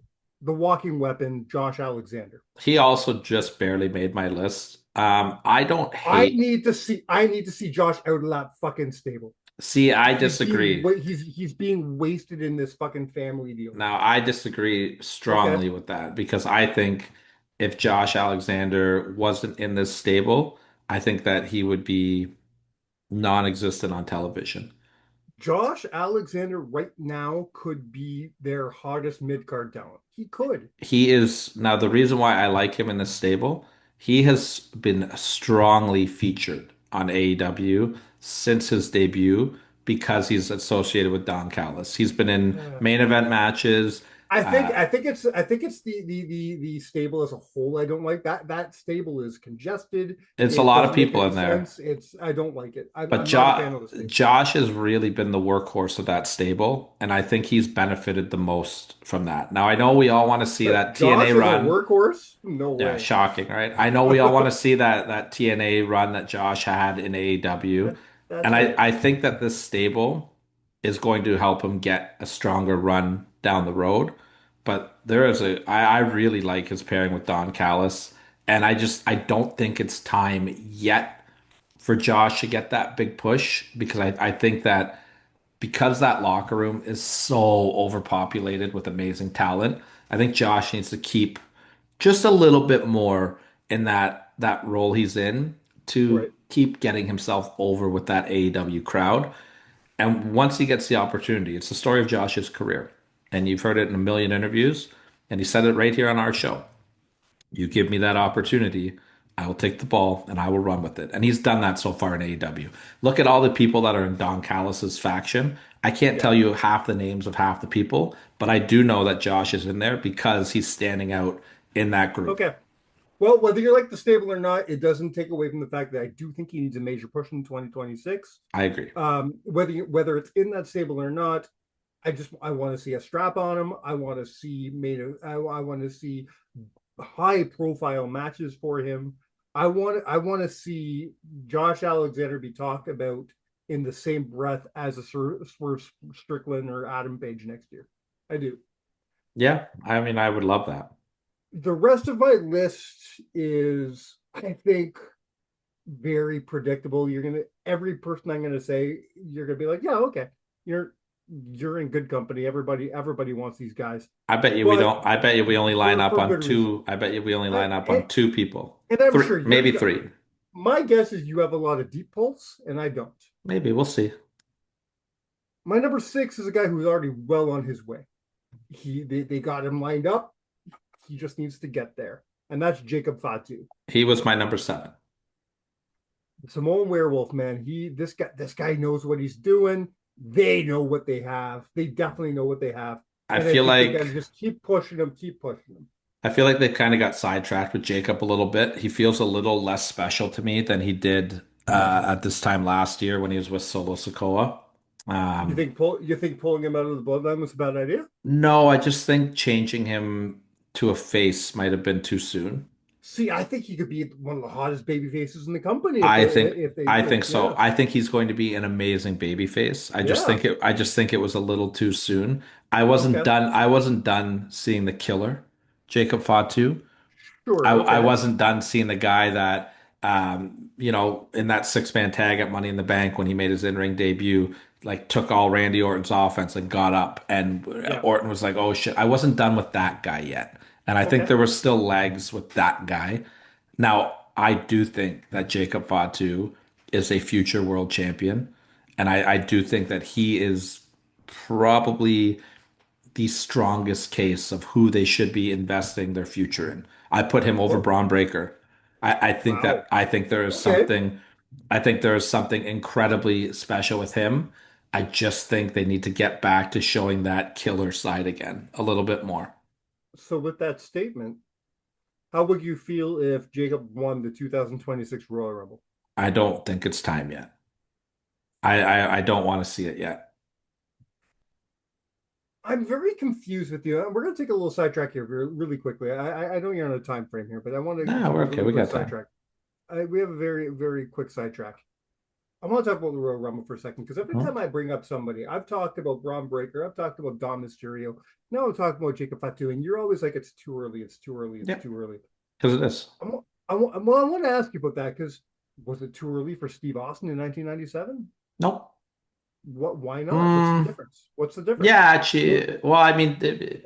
the walking weapon, Josh Alexander. He also just barely made my list. I don't I hate. need to see I need to see Josh out of that fucking stable. See, I disagree. He's being wasted in this fucking family deal. Now, I disagree Okay. strongly with that because I think if Josh Alexander wasn't in this stable, I think that he would be non-existent on television. Josh Alexander right now could be their hottest mid card talent. He could. He is now the reason why I like him in this stable. He has been strongly featured on AEW since his debut because he's associated with Don Callis. He's been in Uh, main event matches. I think it's the stable as a whole. I don't like that stable is congested. It's a It lot of doesn't make people any in there. sense. I don't like it. But I'm not a fan of the stable. Josh has really been the workhorse of that stable, and I think he's benefited the most from that. Now, I know we all want to see that TNA Josh is a run. workhorse? No Yeah, way. shocking, right? I know we all want to see that TNA run that Josh had in AEW, That's and right. I think that this stable is going to help him get a stronger run down the road. But I really like his pairing with Don Callis, and I don't think it's time yet for Josh to get that big push because I think that because that locker room is so overpopulated with amazing talent, I think Josh needs to keep just a little bit more in that role he's in to Right. keep getting himself over with that AEW crowd. And once he gets the opportunity, it's the story of Josh's career. And you've heard it in a million interviews, and he said it right here on our show. You give me that opportunity, I will take the ball and I will run with it. And he's done that so far in AEW. Look at all the people that are in Don Callis's faction. I can't Yeah. tell you half the names of half the people, but I do know that Josh is in there because he's standing out in that group. Okay. Well, whether you like the stable or not, it doesn't take away from the fact that I do think he needs a major push in 2026. I agree. Whether it's in that stable or not, I want to see a strap on him. I want to see I want to see high profile matches for him. I want to see Josh Alexander be talked about in the same breath as a Swerve Strickland or Adam Page next year. I do. Yeah, I mean, I would love that. The rest of my list is, I think, very predictable. Every person I'm gonna say, you're gonna be like, yeah, okay, you're you're in good company. Everybody wants these guys, I bet you we but don't. I bet you we only line up for on good reason. two. I bet you we only I, line up and, on two people. and I'm Three, sure maybe three. my guess is you have a lot of deep pulse, and I don't. Maybe we'll see. My number six is a guy who's already well on his way. They got him lined up. He just needs to get there, and that's Jacob Fatu. He was my number seven. Samoan Werewolf, man. This guy knows what he's doing. They know what they have. They definitely know what they have. I And I feel think they gotta like just keep pushing them, keep pushing them. I feel like they kind of got sidetracked with Jacob a little bit. He feels a little less special to me than he did at this time last year when he was with Solo Sikoa. Um, You think pulling him out of the bloodline was a bad idea? no, I just think changing him to a face might have been too soon. See, I think he could be one of the hottest baby faces in the company if they I if think so. yeah. I think he's going to be an amazing babyface. Yeah. I just think it was a little too soon. Okay. I wasn't done seeing the killer, Jacob Fatu. Sure. I Okay. wasn't done seeing the guy that in that six-man tag at Money in the Bank when he made his in-ring debut, like took all Randy Orton's offense and got up and Yeah. Orton was like, "Oh shit." I wasn't done with that guy yet. And I think Okay. there were still legs with that guy. Now, I do think that Jacob Fatu is a future world champion. And I do think that he is probably the strongest case of who they should be investing their future in. I put him over Well, Braun Breaker. wow. I think there is Okay. something I think there is something incredibly special with him. I just think they need to get back to showing that killer side again a little bit more. So with that statement, how would you feel if Jacob won the 2026 Royal Rumble? I don't think it's time yet. I don't want to see it yet. I'm very confused with you. We're going to take a little sidetrack here really quickly. I know you're on a time frame here, but I want to No, take a we're okay. really We quick got time. sidetrack. We have a very quick sidetrack. I want to talk about the Royal Rumble for a second because every Hmm? time I bring up somebody, I've talked about Braun Breaker, I've talked about Dom Mysterio, now I'm talking about Jacob Fatu, and you're always like, it's too early, it's too early, it's Yeah, too early. because it is. I want to ask you about that because was it too early for Steve Austin in 1997? Nope. What? Why not? What's the difference? What's the difference? Yeah, Well, well, I mean, he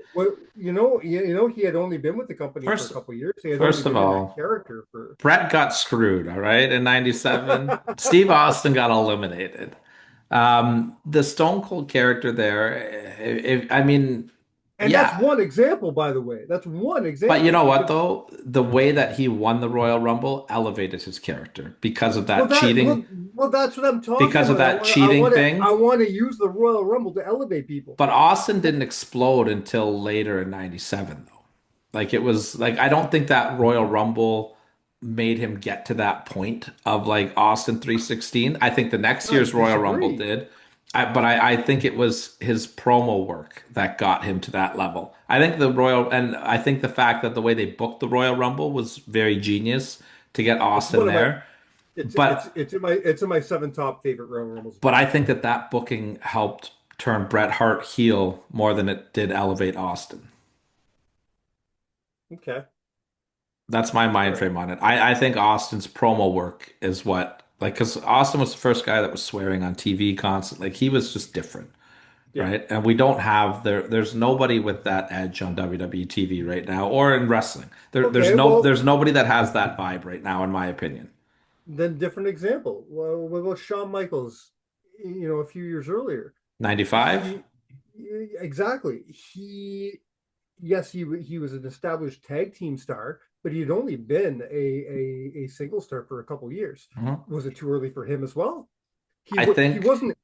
had only been with the company for a first couple of years. He had only first of been in that all, character for. Brett got screwed, all right, in 97. Steve Austin got eliminated. The Stone Cold character there, I mean, And that's yeah. one example, by the way. That's one But you example know what, because though? The way that he won the Royal Rumble elevated his character well, that's what I'm talking because of about. that cheating I thing. want to use the Royal Rumble to elevate people. But Austin didn't explode until later in 97, though. Like it was like I don't think that Royal Rumble made him get to that point of like Austin 316. I think the next I year's Royal Rumble disagree. did. But I think it was his promo work that got him to that level. I think and I think the fact that the way they booked the Royal Rumble was very genius to get It's Austin one of my there. But it's in my seven top favorite Royal Rumbles of but all I time. think that that booking helped turn Bret Hart heel more than it did elevate Austin. Okay, That's my all mind right. frame on it. I think Austin's promo work is what like because Austin was the first guy that was swearing on TV constantly. Like he was just different, Yeah. right? And we don't have there's nobody with that edge on WWE TV right now or in wrestling. Okay. Well, There's nobody that has that vibe right now, in my opinion. then different example. Well, what about Shawn Michaels? A few years earlier, 95? he exactly he yes he was an established tag team star, but he had only been a single star for a couple years. Mhm. Was it too early for him as well? I think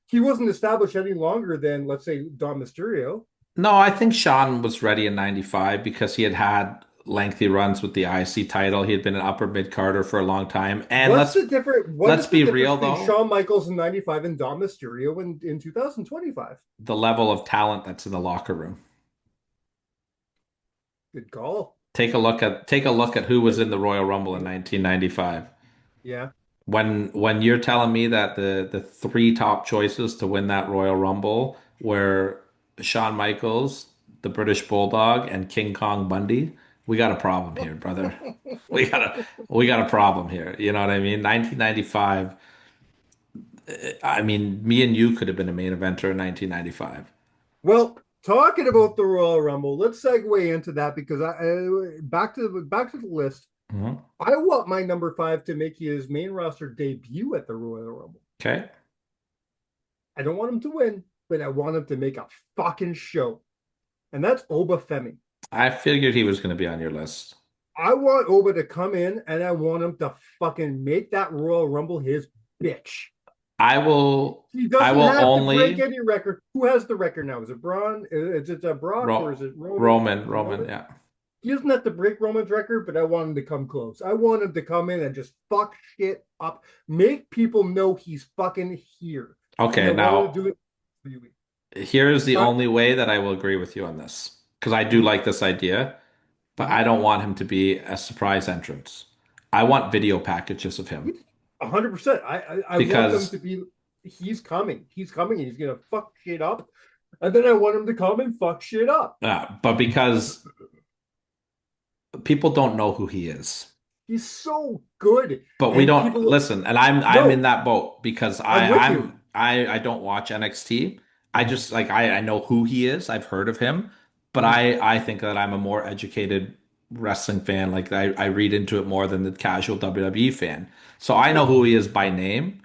He wasn't established any longer than, let's say, Dom Mysterio. no, I think Sean was ready in 95 because he had had lengthy runs with the IC title. He had been an upper mid Carter for a long time. And What let's is the be difference real between though, Shawn Michaels in 95 and Dom Mysterio in 2025? the level of talent that's in the locker room. Good call. Take a look at who was It- in the Royal Rumble in it- 1995. yeah. When you're telling me that the three top choices to win that Royal Rumble were Shawn Michaels, the British Bulldog, and King Kong Bundy, we got a problem here, brother. We got a problem here. You know what I mean? 1995. I mean, me and you could have been a main eventer in 1995. Well, talking about the Royal Rumble, let's segue into that because back to the list. Mhm. I want my number five to make his main roster debut at the Royal Rumble. Okay. I don't want him to win, but I want him to make a fucking show. And that's Oba Femi. I figured he was going to be on your list. I want Oba to come in and I want him to fucking make that Royal Rumble his bitch. I will. He I doesn't will have to break only any record. Who has the record now? Is it Braun? Is it Brock or is it Roman? Roman. Yeah. He doesn't have to break Roman's record, but I want him to come close. I want him to come in and just fuck shit up, make people know he's fucking here. And I Okay. want him Now to do it. here's the Not only way that I will agree with you on this because I do like this idea, but I don't want him to be a surprise entrance. I want video packages of him 100%. I want them because to be. He's coming. He's coming. And he's gonna fuck shit up, and then I want him to come and fuck shit up. but because people don't know who he is. He's so good, But we and don't people. listen, and I'm in No, that boat because I'm with you. I don't watch NXT. I just like I know who he is. I've heard of him, but Mhm. I think that I'm a more educated wrestling fan. Like I read into it more than the casual WWE fan. So I know who he is by name.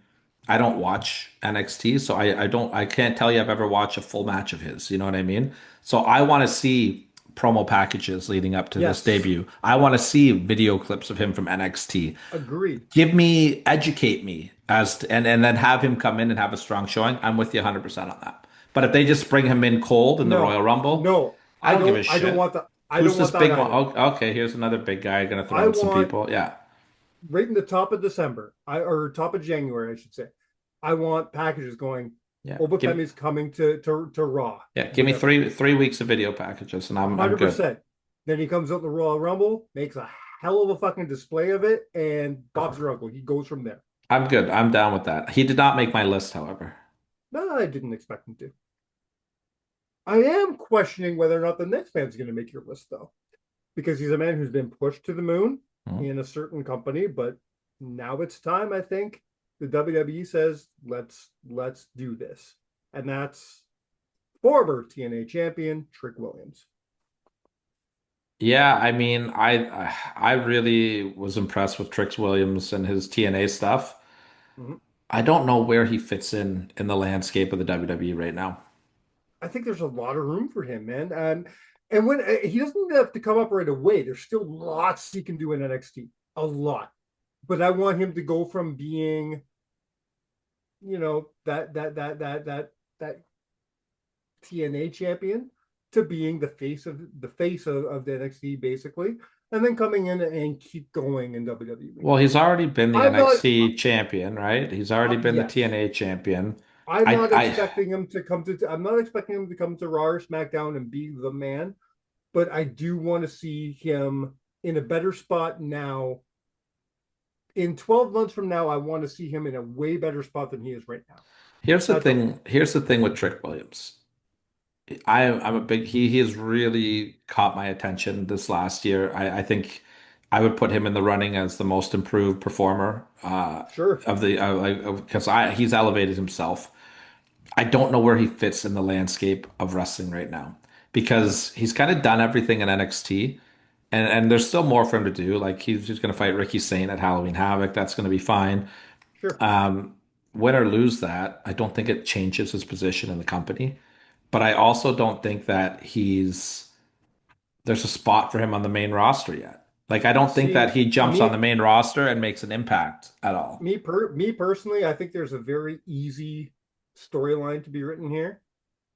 I don't watch NXT, so I can't tell you I've ever watched a full match of his. You know what I mean? So I want to see promo packages leading up to this Yes, debut. I want to see video clips of him from NXT. agreed. Educate me and then have him come in and have a strong showing. I'm with you 100% on that. But if they just bring him in cold in the Royal No, Rumble, no, I don't give a I don't shit. want that. I Who's don't this want that big one? either. Oh, okay, here's another big guy gonna throw I out some want people. Yeah, right in the top of December, or top of January, I should say. I want packages going. yeah. Obafemi is coming to Raw. Give me Whatever. 3 weeks of video packages, and I'm good. 100%. Then he comes out in the Royal Rumble, makes a hell of a fucking display of it, and Bob's your uncle. He goes from there. I'm good. I'm down with that. He did not make my list, however. No, I didn't expect him to. I am questioning whether or not the next man's going to make your list, though, because he's a man who's been pushed to the moon Hmm. in a certain company, but now it's time. I think the WWE says let's do this. and that's former TNA champion Trick Williams. Yeah, I mean, I really was impressed with Trix Williams and his TNA stuff. Mhm. I don't know where he fits in the landscape of the WWE right now. I think there's a lot of room for him, man. And when he doesn't even have to come up right away, there's still lots he can do in NXT, a lot. But I want him to go from being, that TNA champion to being the face of the NXT basically, and then coming in and keep going in WWE. Well, he's already been the I'm not. NXT champion, right? He's already been the Yes, TNA champion. I'm not I expecting him to come to. I'm not expecting him to come to Raw or SmackDown and be the man, but I do want to see him in a better spot now. In 12 months from now, I want to see him in a way better spot than he is right now. Here's the That's all. thing. Here's the thing with Trick Williams. I'm a big he has really caught my attention this last year. I think I would put him in the running as the most improved performer Sure. of the because I he's elevated himself. I don't know where he fits in the landscape of wrestling right now because he's kind of done everything in NXT and there's still more for him to do. Like he's just going to fight Ricky Saint at Halloween Havoc. That's going to be fine. Sure. Win or lose that, I don't think it changes his position in the company. But I also don't think that there's a spot for him on the main roster yet. Like I don't think that See, he jumps on the main roster and makes an impact at all. me personally, I think there's a very easy storyline to be written here.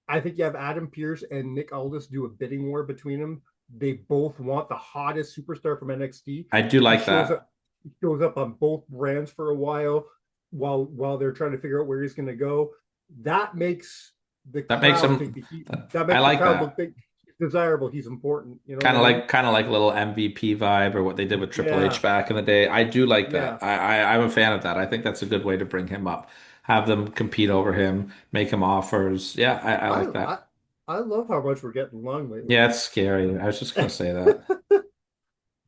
I think you have Adam Pearce and Nick Aldis do a bidding war between them. They both want the hottest superstar from NXT. I do He like shows that. up he shows up on both brands for a while they're trying to figure out where he's going to go. That makes the That makes crowd think him. that he that I makes the like crowd look that. think he's desirable, he's important. You know what I mean? Kind of like a little MVP vibe or what they did with Triple H Yeah, back in the day. I do like yeah. that. I'm a fan of that. I think that's a good way to bring him up. Have them compete over him, make him offers. Yeah, I I like I that. I love how much we're getting along lately. Yeah, it's scary. I was just gonna say that.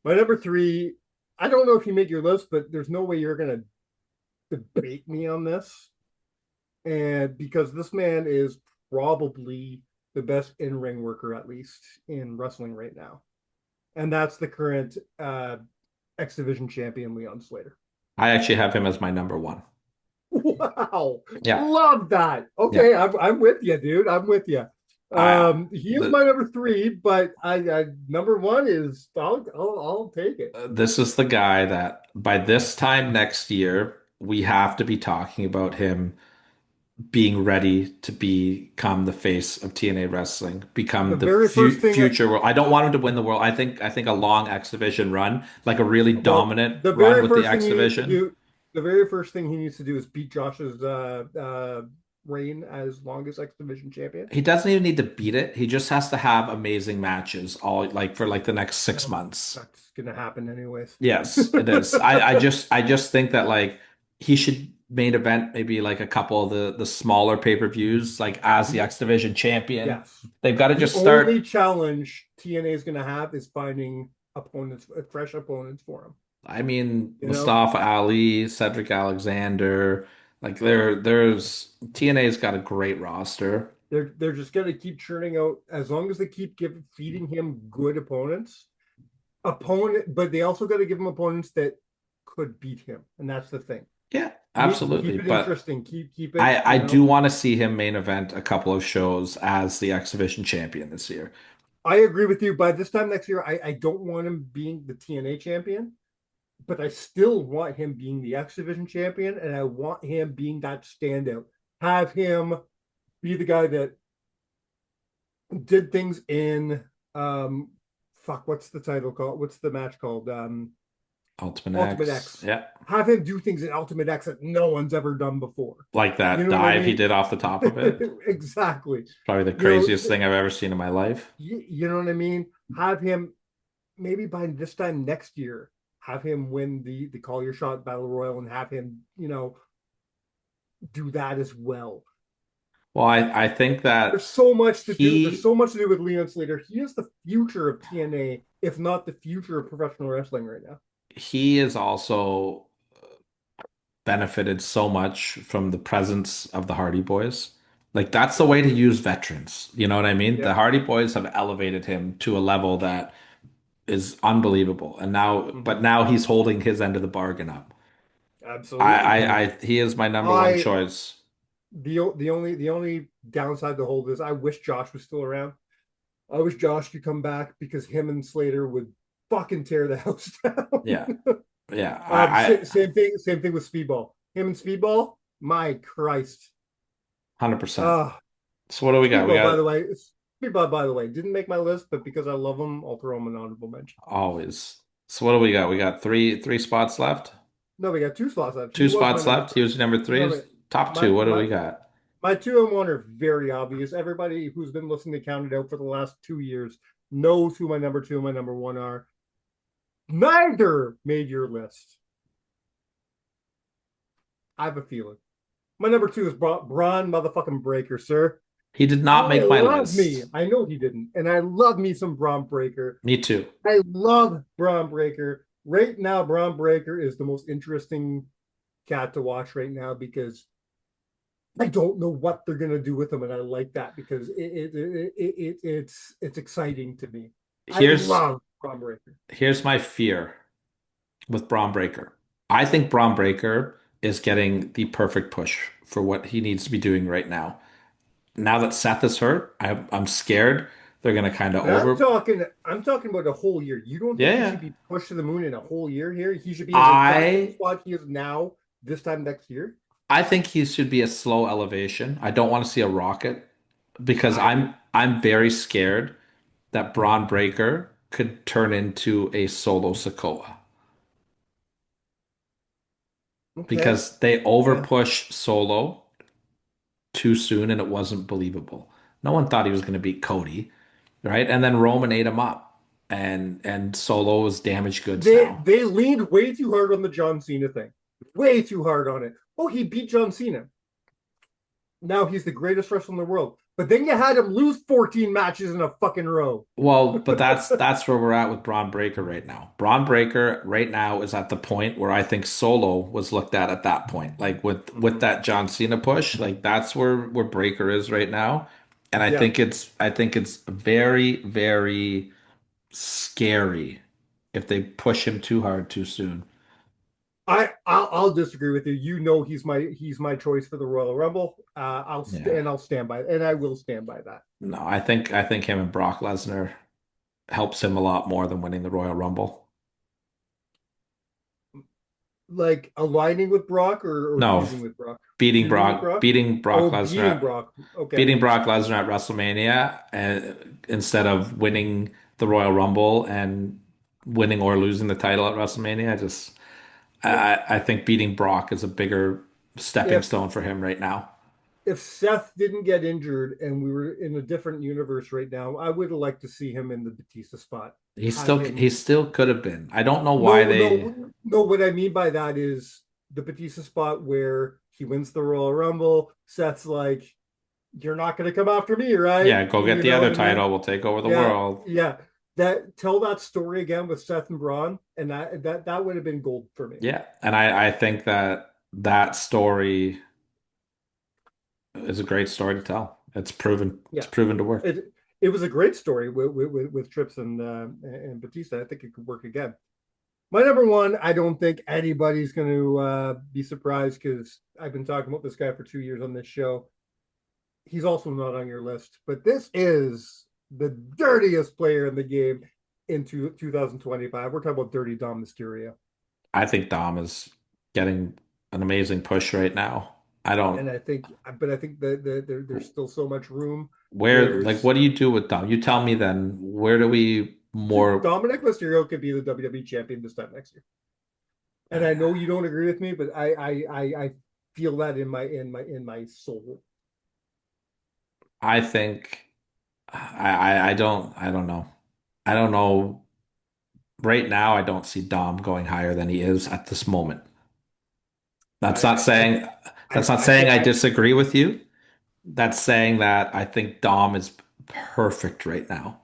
My number three, I don't know if you make your list, but there's no way you're gonna debate me on this. And because this man is probably the best in-ring worker, at least in wrestling right now. And that's the current X Division champion, Leon Slater. I actually have him as my number one. Wow. Yeah, Love that. yeah. Okay, I'm with you, dude. I'm with you. I He is the my number three, but I number one is I'll take it. this is the guy that by this time next year we have to be talking about him being ready to become the face of TNA wrestling, The become the very first thing future world. I don't want him to win the world. I think a long X Division run, like a really Well, dominant the run very with the first thing X he needs to Division. do, the very first thing he needs to do is beat Josh's reign as longest X Division champion. He doesn't even need to beat it. He just has to have amazing matches all like for like the next six Well, months. that's gonna happen anyways. Yes, it is. I just think that like he should main event maybe like a couple of the smaller pay-per-views like as the The X Division champion. Yes, They've got to the just only start. challenge TNA is gonna have is finding opponents, fresh opponents for him. I mean, You know, Mustafa Ali, Cedric Alexander, like there's TNA's got a great roster. they're just gonna keep churning out as long as they keep feeding him good opponent, but they also got to give him opponents that could beat him, and that's the thing. Yeah, absolutely. Keep it But interesting. Keep it. I do want to see him main event a couple of shows as the X Division champion this year. I agree with you. By this time next year, I don't want him being the TNA champion, but I still want him being the X Division champion, and I want him being that standout. Have him be the guy that did things in fuck, what's the title called? What's the match called? Ultimate Ultimate X. X. Yeah. Have him do things in Ultimate X that no one's ever done before. Like You that know what I dive he mean? did off the top of it. Exactly. Probably the You know, craziest thing I've ever seen in my life. you know what I mean? Have him maybe by this time next year, have him win the Call Your Shot Battle Royal and have him, do that as well. Well, I think There's that so much to do. There's he so much to do with Leon Slater. He is the future of TNA, if not the future of professional wrestling right now. he is also benefited so much from the presence of the Hardy Boys. Like that's the way to use veterans. You know what I mean? The Yeah. Hardy Boys have elevated him to a level that is unbelievable. And now, Hmm. but now he's holding his end of the bargain up. Absolutely, he is. He is my number one I choice. the only downside to hold is I wish Josh was still around. I wish Josh could come back because him and Slater would fucking tear the house Yeah, down. yeah. Same thing with Speedball. Him and Speedball, my Christ. 100%. Uh So what do we got? We Speedball, by got the way, Speedball, by the way, didn't make my list, but because I love him, I'll throw him an honorable mention. always. So what do we got? We got three spots left. No, we got two slots left. He Two was my spots number left. He three. was your number No, three. wait. Top My two. What do my we got? my two and one are very obvious. Everybody who's been listening to Count It Out for the last 2 years knows who my number two and my number one are. Neither made your list. I have a feeling. My number two is Braun motherfucking Breaker, sir. He did not I make my love me. list. I know he didn't. And I love me some Braun Breaker. Me too. I love Braun Breaker. Right now, Braun Breaker is the most interesting cat to watch right now because I don't know what they're gonna do with him, and I like that because it's exciting to me. I Here's love Braun Breaker. here's my fear with Braun Breaker. I think Braun Breaker is getting the perfect push for what he needs to be doing right now. Now that Seth is hurt, I'm scared they're gonna kind of But I'm over. talking, I'm talking about a whole year. You don't think Yeah, he yeah. should be pushed to the moon in a whole year here? He should be in the exact same I spot he is now this time next year. I think he should be a slow elevation. I don't want to see a rocket because I do. I'm very scared that Braun Breaker could turn into a solo Sokoa Okay. because they Okay. overpush Solo too soon and it wasn't believable. No one thought he was going to beat Cody, right? And then Roman ate him up, and Solo is damaged goods now. They leaned way too hard on the John Cena thing. Way too hard on it. Oh, he beat John Cena. Now he's the greatest wrestler in the world. But then you had him lose 14 matches in a fucking row. Well, but that's where we're at with Braun Breaker right now. Braun Breaker right now is at the point where I think Solo was looked at that point. Like with Mhm. that John Cena push, like that's where Breaker is right now. And Yeah. I think it's very, very scary if they push him too hard too soon. I'll disagree with you. You know he's my choice for the Royal Rumble. Yeah. I'll stand by it, and I will stand by that. No, I think him and Brock Lesnar helps him a lot more than winning the Royal Rumble. Like aligning with Brock or No, feuding with Brock. Feuding with Brock. Beating Brock Oh, beating Lesnar, Brock. Okay. beating Brock Lesnar at WrestleMania, and instead of winning the Royal Rumble and winning or losing the title at WrestleMania, If I think beating Brock is a bigger stepping if stone for him right now. if Seth didn't get injured and we were in a different universe right now, I would have liked to see him in the Batista spot. Have He him. still could have been. I don't know why No, they. no, no. What I mean by that is the Batista spot where he wins the Royal Rumble. Seth's like, "You're not going to come after me, right?" Yeah, go get You the know other what I mean? title. We'll take over the Yeah, world. yeah. That tell that story again with Seth and Braun, and that would have been gold for me. Yeah, and I think that that story is a great story to tell. It's Yeah, proven to work. it was a great story with Trips and Batista. I think it could work again. My number one, I don't think anybody's going to be surprised because I've been talking about this guy for 2 years on this show. He's also not on your list, but this is the dirtiest player in the game into 2025. We're talking about Dirty Dom Mysterio. I think Dom is getting an amazing push right now. I don't And I think that there's still so much room. like There's what do you do with Dom? You tell me then. Where do we more? Dominic Mysterio could be the WWE champion this time next year. And I know you don't agree with me, but I feel that in my soul. I think I don't know. I don't know. Right now, I don't see Dom going higher than he is at this moment. That's I not I saying think that's not I saying think I disagree with you. That's saying that I think Dom is perfect right now.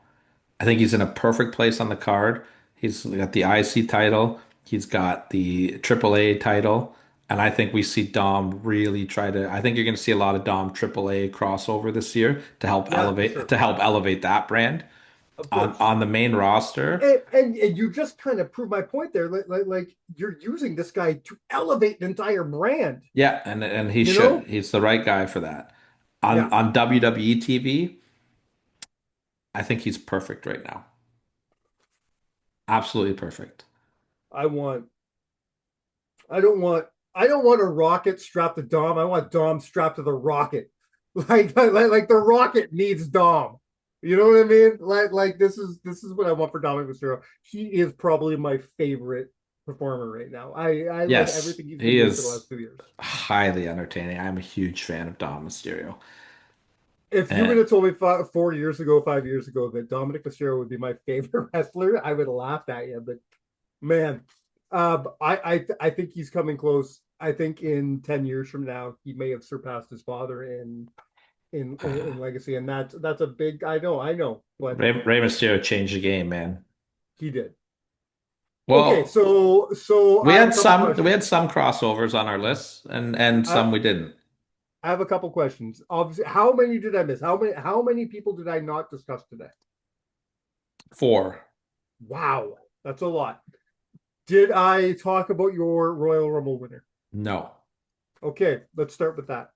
I think he's in a perfect place on the card. He's got the IC title. He's got the AAA title. And I think we see Dom really try to. I think you're going to see a lot of Dom AAA crossover this year Yeah, for sure. to help elevate that brand Of on course. the main roster. And you just kind of proved my point there. Like you're using this guy to elevate an entire brand. Yeah, and he You should. know? He's the right guy for that. Yeah. On WWE TV, I think he's perfect right now. Absolutely perfect. I want. I don't want. I don't want a rocket strapped to Dom. I want Dom strapped to the rocket. Like the rocket needs Dom. You know what I mean? Like this is what I want for Dominic Mysterio. He is probably my favorite performer right now. I love Yes, everything he's been he doing for the is last 2 years. highly entertaining. I'm a huge fan of Dom Mysterio. If you would And have told me 4 years ago, 5 years ago that Dominic Mysterio would be my favorite wrestler, I would have laughed at you. But man, I think he's coming close. I think in 10 years from now, he may have surpassed his father in legacy, and that's a big. I know, but Rey Mysterio changed the game, man. he did. Okay, Well, so I have a couple we questions. had some crossovers on our list, and I, some we didn't. I have a couple questions. Obviously, how many did I miss? How many people did I not discuss today? Four. Wow, that's a lot. Did I talk about your Royal Rumble winner? No. Okay, let's start with that.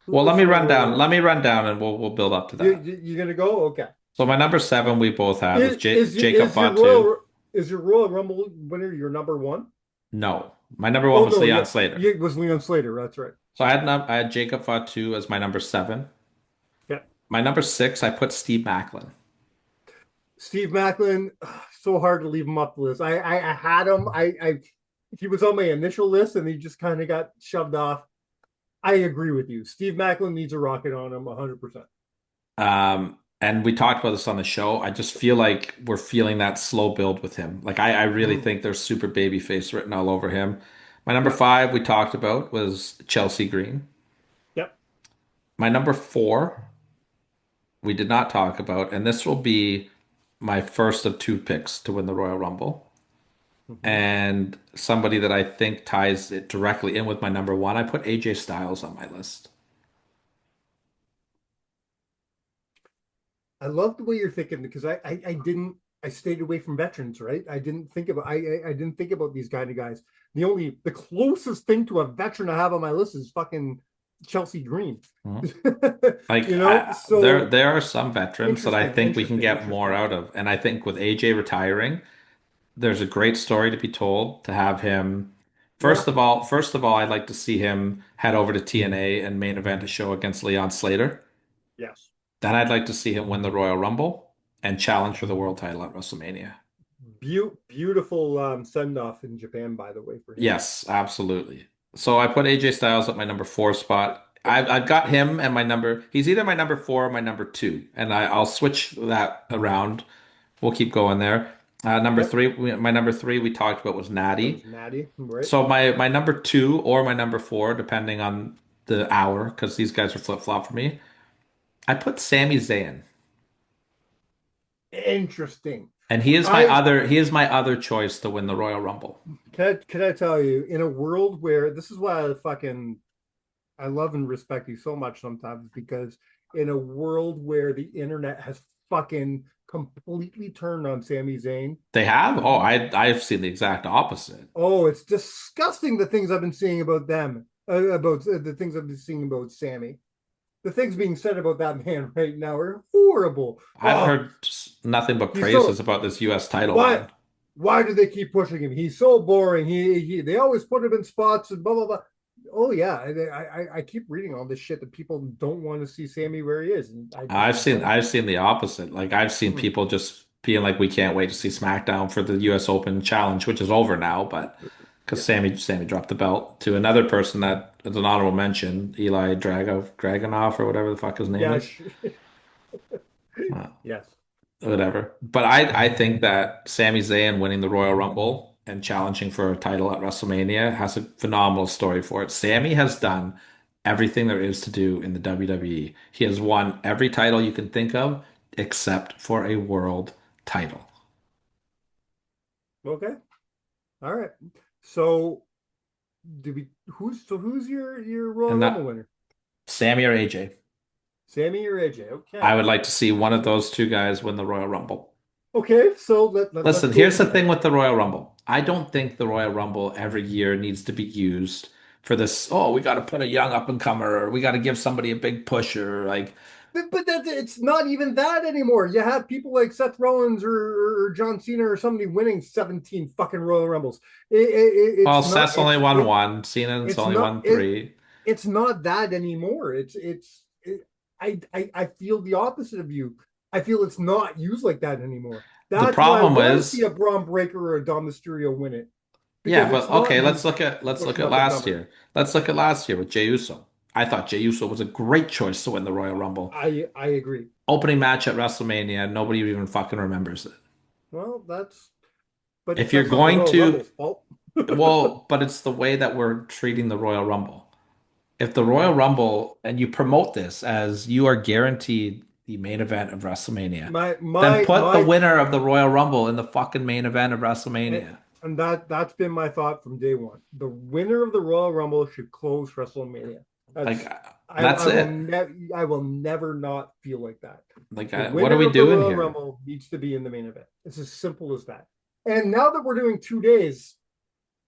Who Well, was let me your run Royal down. Let Rumble? me run down, and we'll build up to You, that. you you gonna go? Okay. So my number seven we both had was Is is your Jacob is your Fatu. Royal is your Royal Rumble winner your number one? No, my number one Oh was no, Leon yeah, Slater. yeah, it was Leon Slater. That's right. So I had Jacob Fatu as my number seven. Yeah, My number six, I put Steve Macklin. Steve Macklin. So hard to leave him off the list. I had him. I he was on my initial list and he just kind of got shoved off. I agree with you. Steve Macklin needs a rocket on him 100%. And we talked about this on the show. I just feel like we're feeling that slow build with him. Like I really Mm, think there's super baby face written all over him. My number yeah. five we talked about was Chelsea Green. Yep. My number four we did not talk about, and this will be my first of two picks to win the Royal Rumble. Mm-hmm. And somebody that I think ties it directly in with my number one, I put AJ Styles on my list. I love the way you're thinking because I didn't I stayed away from veterans, right? I didn't think about these kind of guys. The closest thing to a veteran I have on my list is fucking Chelsea Green. Mhm. You know, so There are some veterans that I interesting, think we can interesting, get more interesting. out of, and I think with AJ retiring, there's a great story to be told to have him. Yeah. First of all, I'd like to see him head over to TNA and main event a show against Leon Slater. Yes. Then I'd like to see him win the Royal Rumble and challenge for the world title at WrestleMania. Beautiful send off in Japan, by the way, for him. Yes, absolutely. So I put AJ Styles at my number four spot. I've got him and my number. He's either my number four or my number two, and I'll switch that around. We'll keep going there. Number Yep. three, my number three we talked about was That was Natty. Natty, right? So my number two or my number four, depending on the hour, because these guys are flip flop for me. I put Sami Zayn, Interesting. and I he is my other choice to win the Royal Rumble. can I tell you, in a world where this is why I love and respect you so much sometimes because in a world where the internet has fucking completely turned on Sami Zayn, They have? Oh, I've seen the exact opposite. oh, it's disgusting the things I've been seeing about them, about the things I've been seeing about Sammy. The things being said about that man right now are horrible. I've Oh, heard nothing but he's praises so about this US title why run. why do they keep pushing him? He's so boring. He they always put him in spots and blah blah blah. Oh yeah, I keep reading all this shit that people don't want to see Sammy where he is, and I just don't blame I've seen the opposite. Like I've seen them. people just being like, we can't wait to see SmackDown for the US Open Challenge, which is over now, but because Yeah, Sammy dropped the belt to another person that is an honorable mention, Eli Dragunov or whatever the fuck his name yeah, is. Uh, yes. Whatever. But I think that Sami Zayn winning the Royal Rumble and challenging for a title at WrestleMania has a phenomenal story for it. Sammy has done everything there is to do in the WWE. He has won every title you can think of except for a world title. Okay, all right. So who's your Royal And Rumble that winner? Sammy or AJ. Sammy or AJ? Okay. I would like to see one of those two guys win the Royal Rumble. Okay, so let's Listen, go here's the with that. thing with the Royal Rumble. I don't think the Royal Rumble every year needs to be used for this. Oh, we got to put a young up and comer, or we got to give somebody a big push, or like. But that it's not even that anymore. You have people like Seth Rollins or John Cena or somebody winning 17 fucking Royal Rumbles. Well, It's not Seth's only won one. Cena's it's only not won three. it's not that anymore. I feel the opposite of you. I feel it's not used like that anymore. The That's why I problem want to see is, a Braun Breaker or a Dom Mysterio win it yeah, because but it's okay, not let's used look at to let's push look an at up and last comer. year. Let's look at last year with Jey Uso. I thought Jey Uso was a great choice to win the Royal Rumble. I agree. Opening match at WrestleMania, nobody even fucking remembers it. Well, but If you're that's not the going Royal to, Rumble's fault. well, but it's the way that we're treating the Royal Rumble. If the Royal Rumble and you promote this as you are guaranteed the main event of WrestleMania, my then my put the my winner of the Royal Rumble in the fucking main event of and WrestleMania. that's been my thought from day one. The winner of the Royal Rumble should close WrestleMania. Like That's that's it. I will never not feel like that. Like The what are winner we of the doing Royal here? Rumble needs to be in the main event. It's as simple as that. And now that we're doing 2 days,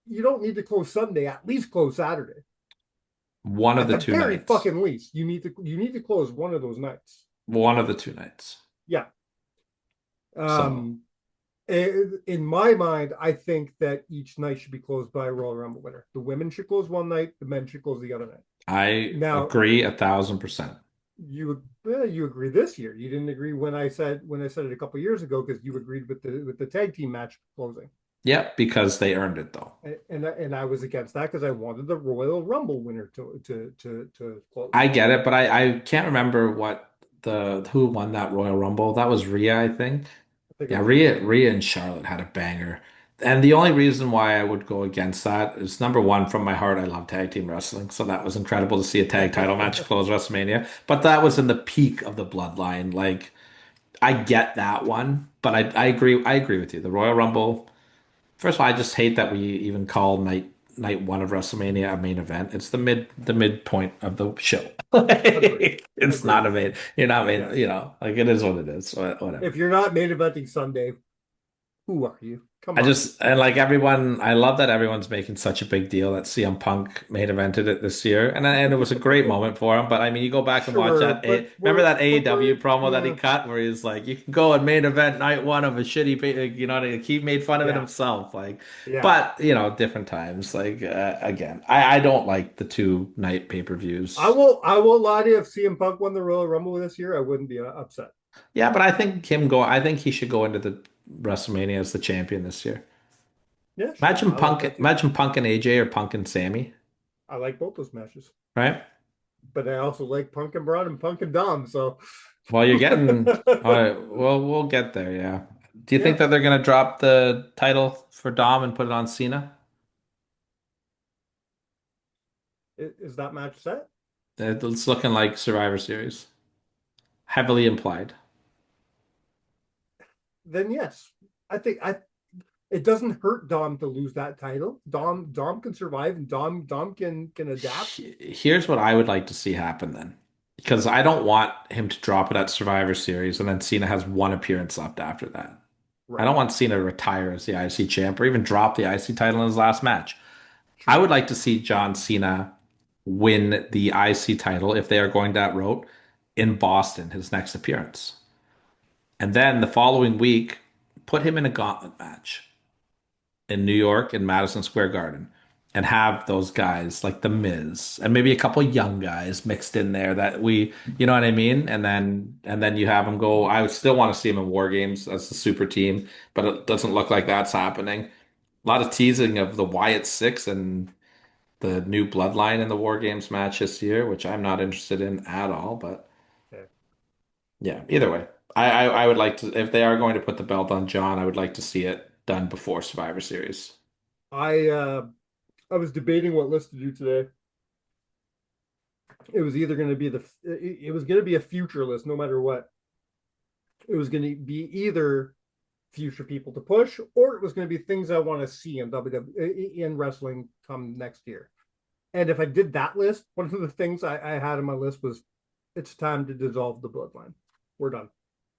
you don't need to close Sunday. At least close Saturday. One of At the the two very nights. fucking least, you need to close one of those nights. One of the two nights. Yeah. So Um, in my mind, I think that each night should be closed by a Royal Rumble winner. The women should close one night, the men should close the other night. I Now, agree 1,000%. you agree this year. You didn't agree when I said it a couple years ago because you agreed with the tag team match closing. Yep, because they earned it though. And I was against that because I wanted the Royal Rumble winner to close. I get it, but I can't remember what the who won that Royal Rumble. That was Rhea, I think. I think it Yeah, was Rhea. Rhea and Charlotte had a banger. And the only reason why I would go against that is number one, from my heart, I love tag team wrestling. So that was incredible to see a tag title match close WrestleMania. But that was in the peak of the bloodline. Like, I get that one, but I agree with you. The Royal Rumble, first of all, I just hate that we even call night one of WrestleMania a main event. It's the midpoint of the show. Agreed. It's not Agreed. a main, you're not main, Yes. like it is what it is. If Whatever. you're not main eventing Sunday, who are you? Come I on. just and like everyone, I love that everyone's making such a big deal that CM Punk main evented it this year, and it was a great moment for him. But I mean, you go back and watch Sure, that. Remember that AEW promo that he yeah, cut where he's like, "You can go and main event night one of a shitty, he made fun of it yeah, himself. Like, yeah. but different times. Like again, I don't like the two night pay-per-views. I will lie to you. If CM Punk won the Royal Rumble this year, I wouldn't be upset. Yeah, but I think I think he should go into the WrestleMania as the champion this year. Yeah, sure. I like that too. Imagine Punk and AJ or Punk and Sammy, I like both those matches, right? but I also like Punk and Braun and Punk and Dom. So, Well, you're getting. All right, well, we'll get there. Yeah. Do you think yeah, that they're gonna drop the title for Dom and put it on Cena? is that match set? It's looking like Survivor Series, heavily implied. Then yes, I think I. It doesn't hurt Dom to lose that title. Dom can survive, and Dom can adapt. Here's what I would like to see happen then, because I don't want him to drop it at Survivor Series and then Cena has one appearance left after that. I Right. don't want Cena to retire as the IC champ or even drop the IC title in his last match. I True. would like to see John Cena win the IC title if they are going that route in Boston, his next appearance. And then the following week, put him in a gauntlet match in New York in Madison Square Garden and have those guys like The Miz and maybe a couple young guys mixed in there that you know what I mean? And then you have them go. I would still want to see him in War Games as the super team, but it doesn't look like that's happening. A lot of teasing of the Wyatt Six and the new bloodline in the War Games match this year, which I'm not interested in at all. But Okay. yeah, either way, I would like to, if they are going to put the belt on John, I would like to see it done before Survivor Series. I uh I was debating what list to do today. It was either going to be it was going to be a future list, no matter what. It was going to be either future people to push, or it was going to be things I want to see in WWE in wrestling come next year. And if I did that list, one of the things I had on my list was it's time to dissolve the bloodline. We're done.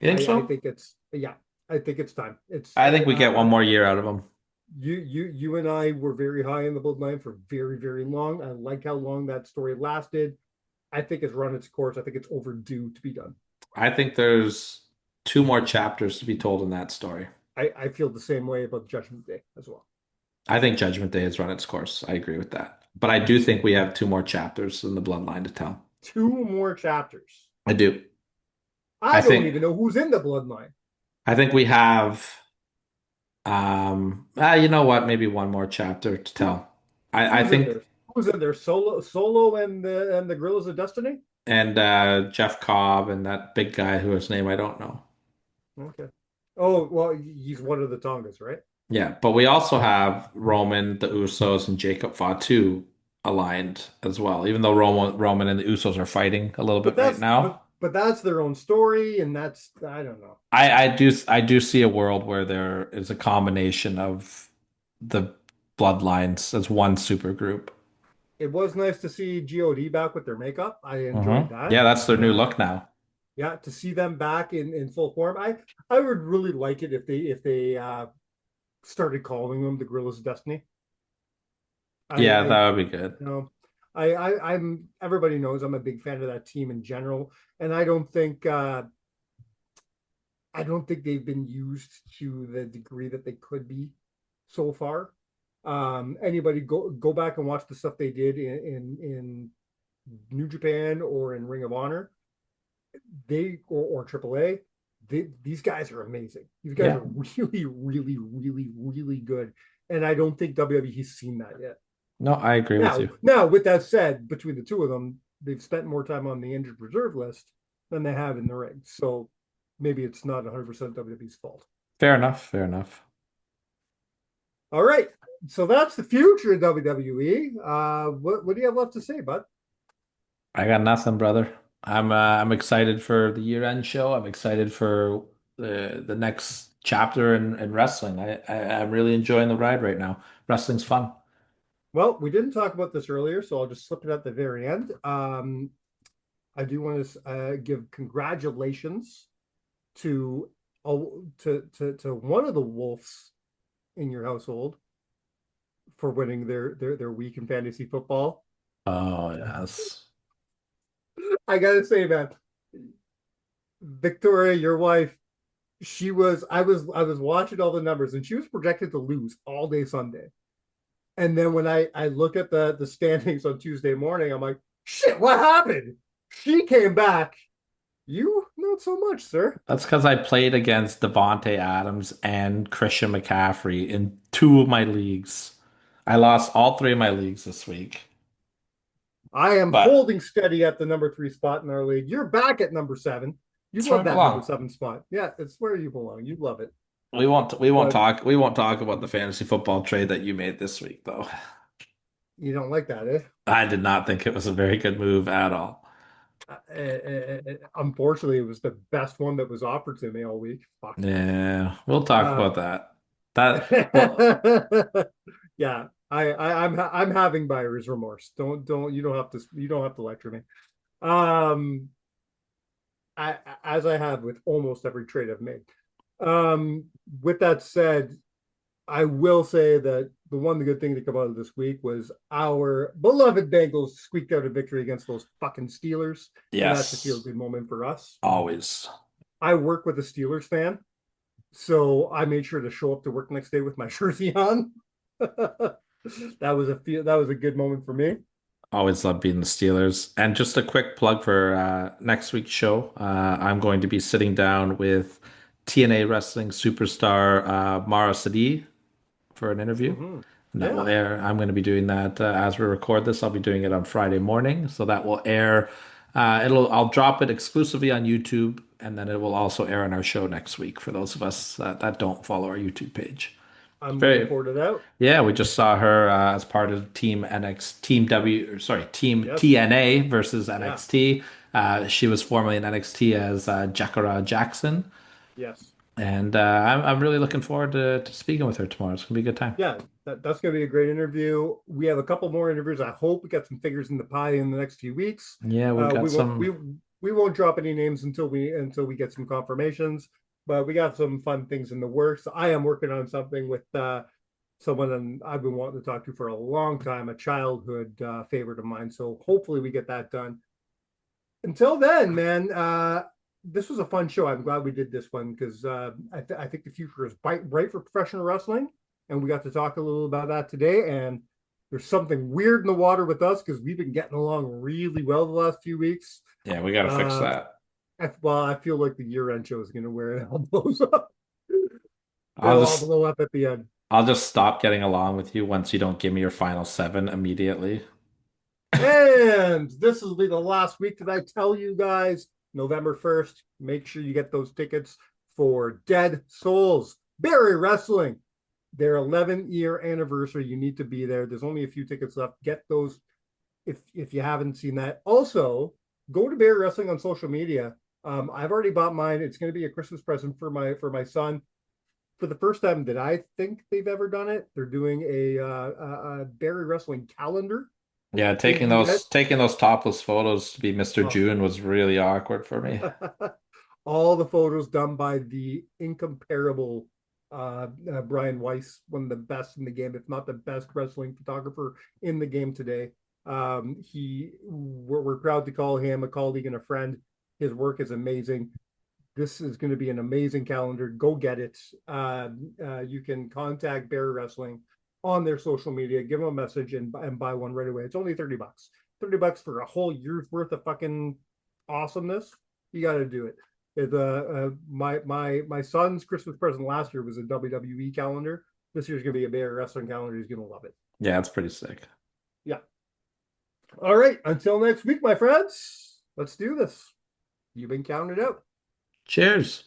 You think I so? think it's yeah, I think it's time. It's I think we get one more year out of them. you and I were very high in the bloodline for very, very long. I like how long that story lasted. I think it's run its course. I think it's overdue to be done. I think there's two more chapters to be told in that story. I feel the same way about Judgment Day as well. I think Judgment Day has run its course. I agree with that. But I do think we have two more chapters in the bloodline to tell. Two more chapters. I do. I I don't think even know who's in the bloodline. I think we have you know what, maybe one more chapter to tell. I Who's in think there? Who's in there? Solo and the Gorillas of Destiny. and Jeff Cobb and that big guy whose name I don't know. Okay. Oh well, he's one of the Tongas, right? Yeah, but we also have Roman, the Usos, and Jacob Fatu aligned as well, even though Roman and the Usos are fighting a little But bit right that's now. but that's their own story, and that's I don't know. I do see a world where there is a combination of the bloodlines as one super group. It was nice to see God back with their makeup. I enjoyed Yeah, that. that's their new look now. Yeah, to see them back in full form. I would really like it if they started calling them the Gorillas of Destiny. Yeah, I that would be good. you know I'm everybody knows I'm a big fan of that team in general, and I don't think they've been used to the degree that they could be so far. Anybody go back and watch the stuff they did in New Japan or in Ring of Honor, they or AAA, these guys are amazing. These guys Yeah. are really, really, really, really good, and I don't think WWE's seen that yet. No, I agree with you. Now, with that said, between the two of them, they've spent more time on the injured reserve list than they have in the ring. So maybe it's not 100% WWE's fault. Fair enough. Fair enough. All right. So that's the future of WWE. What do you have left to say, bud? I got nothing, brother. I'm excited for the year-end show. I'm excited for the next chapter in wrestling. I'm really enjoying the ride right now. Wrestling's fun. Well, we didn't talk about this earlier, so I'll just slip it at the very end. I do want to give congratulations to to one of the Wolves in your household for winning their week in fantasy football. Oh, yes. I gotta say, man, Victoria, your wife, I was watching all the numbers and she was projected to lose all day Sunday. And then when I look at the standings on Tuesday morning, I'm like, shit, what happened? She came back. You not so much, sir. That's because I played against Devontae Adams and Christian McCaffrey in two of my leagues. I lost all three of my leagues this week. I am But holding steady at the number 3 spot in our league. You're back at number 7. You it's where love I that belong. number 7 spot. Yeah, it's where you belong. You love it. We won't But talk about the fantasy football trade that you made this week, though. you don't like that, eh? I did not think it was a very good move at all. Unfortunately, it was the best one that was offered to me all week. Fuck. Yeah, we'll talk Uh, about that. Well, yeah, I'm having buyer's remorse. Don't you don't have to lecture me. Um, as I have with almost every trade I've made. With that said, I will say that the good thing to come out of this week was our beloved Bengals squeaked out a victory against those fucking Steelers. So that's a feel yes, good moment for us. always. I work with a Steelers fan, so I made sure to show up to work next day with my jersey on. That was a good moment for me. Always love beating the Steelers. And just a quick plug for next week's show. I'm going to be sitting down with TNA wrestling superstar Mara Sadi for an interview. Mm-hmm. And that will Yeah, air. I'm going to be doing that as we record this. I'll be doing it on Friday morning. So that will air. I'll drop it exclusively on YouTube, and then it will also air on our show next week for those of us that don't follow our YouTube page. I'm looking Very, forward to that. yeah, we just saw her as part of Team NX, Team W, or sorry, Team Yes, TNA versus yeah, NXT. She was formerly in NXT as Jakara Jackson. yes. And I'm really looking forward to speaking with her tomorrow. It's gonna be a good time. Yeah, that's going to be a great interview. We have a couple more interviews. I hope we got some figures in the pie in the next few weeks. Yeah, we got We won't some. we won't drop any names until we get some confirmations. But we got some fun things in the works. I am working on something with someone I've been wanting to talk to for a long time, a childhood favorite of mine. So hopefully we get that done. Until then, man, this was a fun show. I'm glad we did this one because I think the future is bright for professional wrestling, and we got to talk a little about that today. And there's something weird in the water with us because we've been getting along really well the last few weeks. Yeah, we got to fix Uh, that. I feel like the year-end show is going to wear it all blows up. I'll It'll all just blow up at the end. I'll just stop getting along with you once you don't give me your final seven immediately. And this will be the last week that I tell you guys, November 1st, make sure you get those tickets for Dead Souls, Barry Wrestling, their 11-year anniversary. You need to be there. There's only a few tickets left. Get those if you haven't seen that. Also, go to Barry Wrestling on social media. I've already bought mine. It's going to be a Christmas present for my son. For the first time that I think they've ever done it, they're doing a Barry Wrestling calendar. Yeah, So you can get taking those topless photos to be Mr. oh, June was really awkward for me. all the photos done by the incomparable Brian Weiss, one of the best in the game, if not the best wrestling photographer in the game today. We're proud to call him a colleague and a friend. His work is amazing. This is going to be an amazing calendar. Go get it. You can contact Barry Wrestling on their social media, give them a message and buy one right away. It's only $30. $30 for a whole year's worth of fucking awesomeness. You got to do it. My son's Christmas present last year was a WWE calendar. This year's gonna be a Barry Wrestling calendar. He's gonna love it. Yeah, it's pretty sick. Yeah. All right. Until next week, my friends. Let's do this. You've been counted out. Cheers.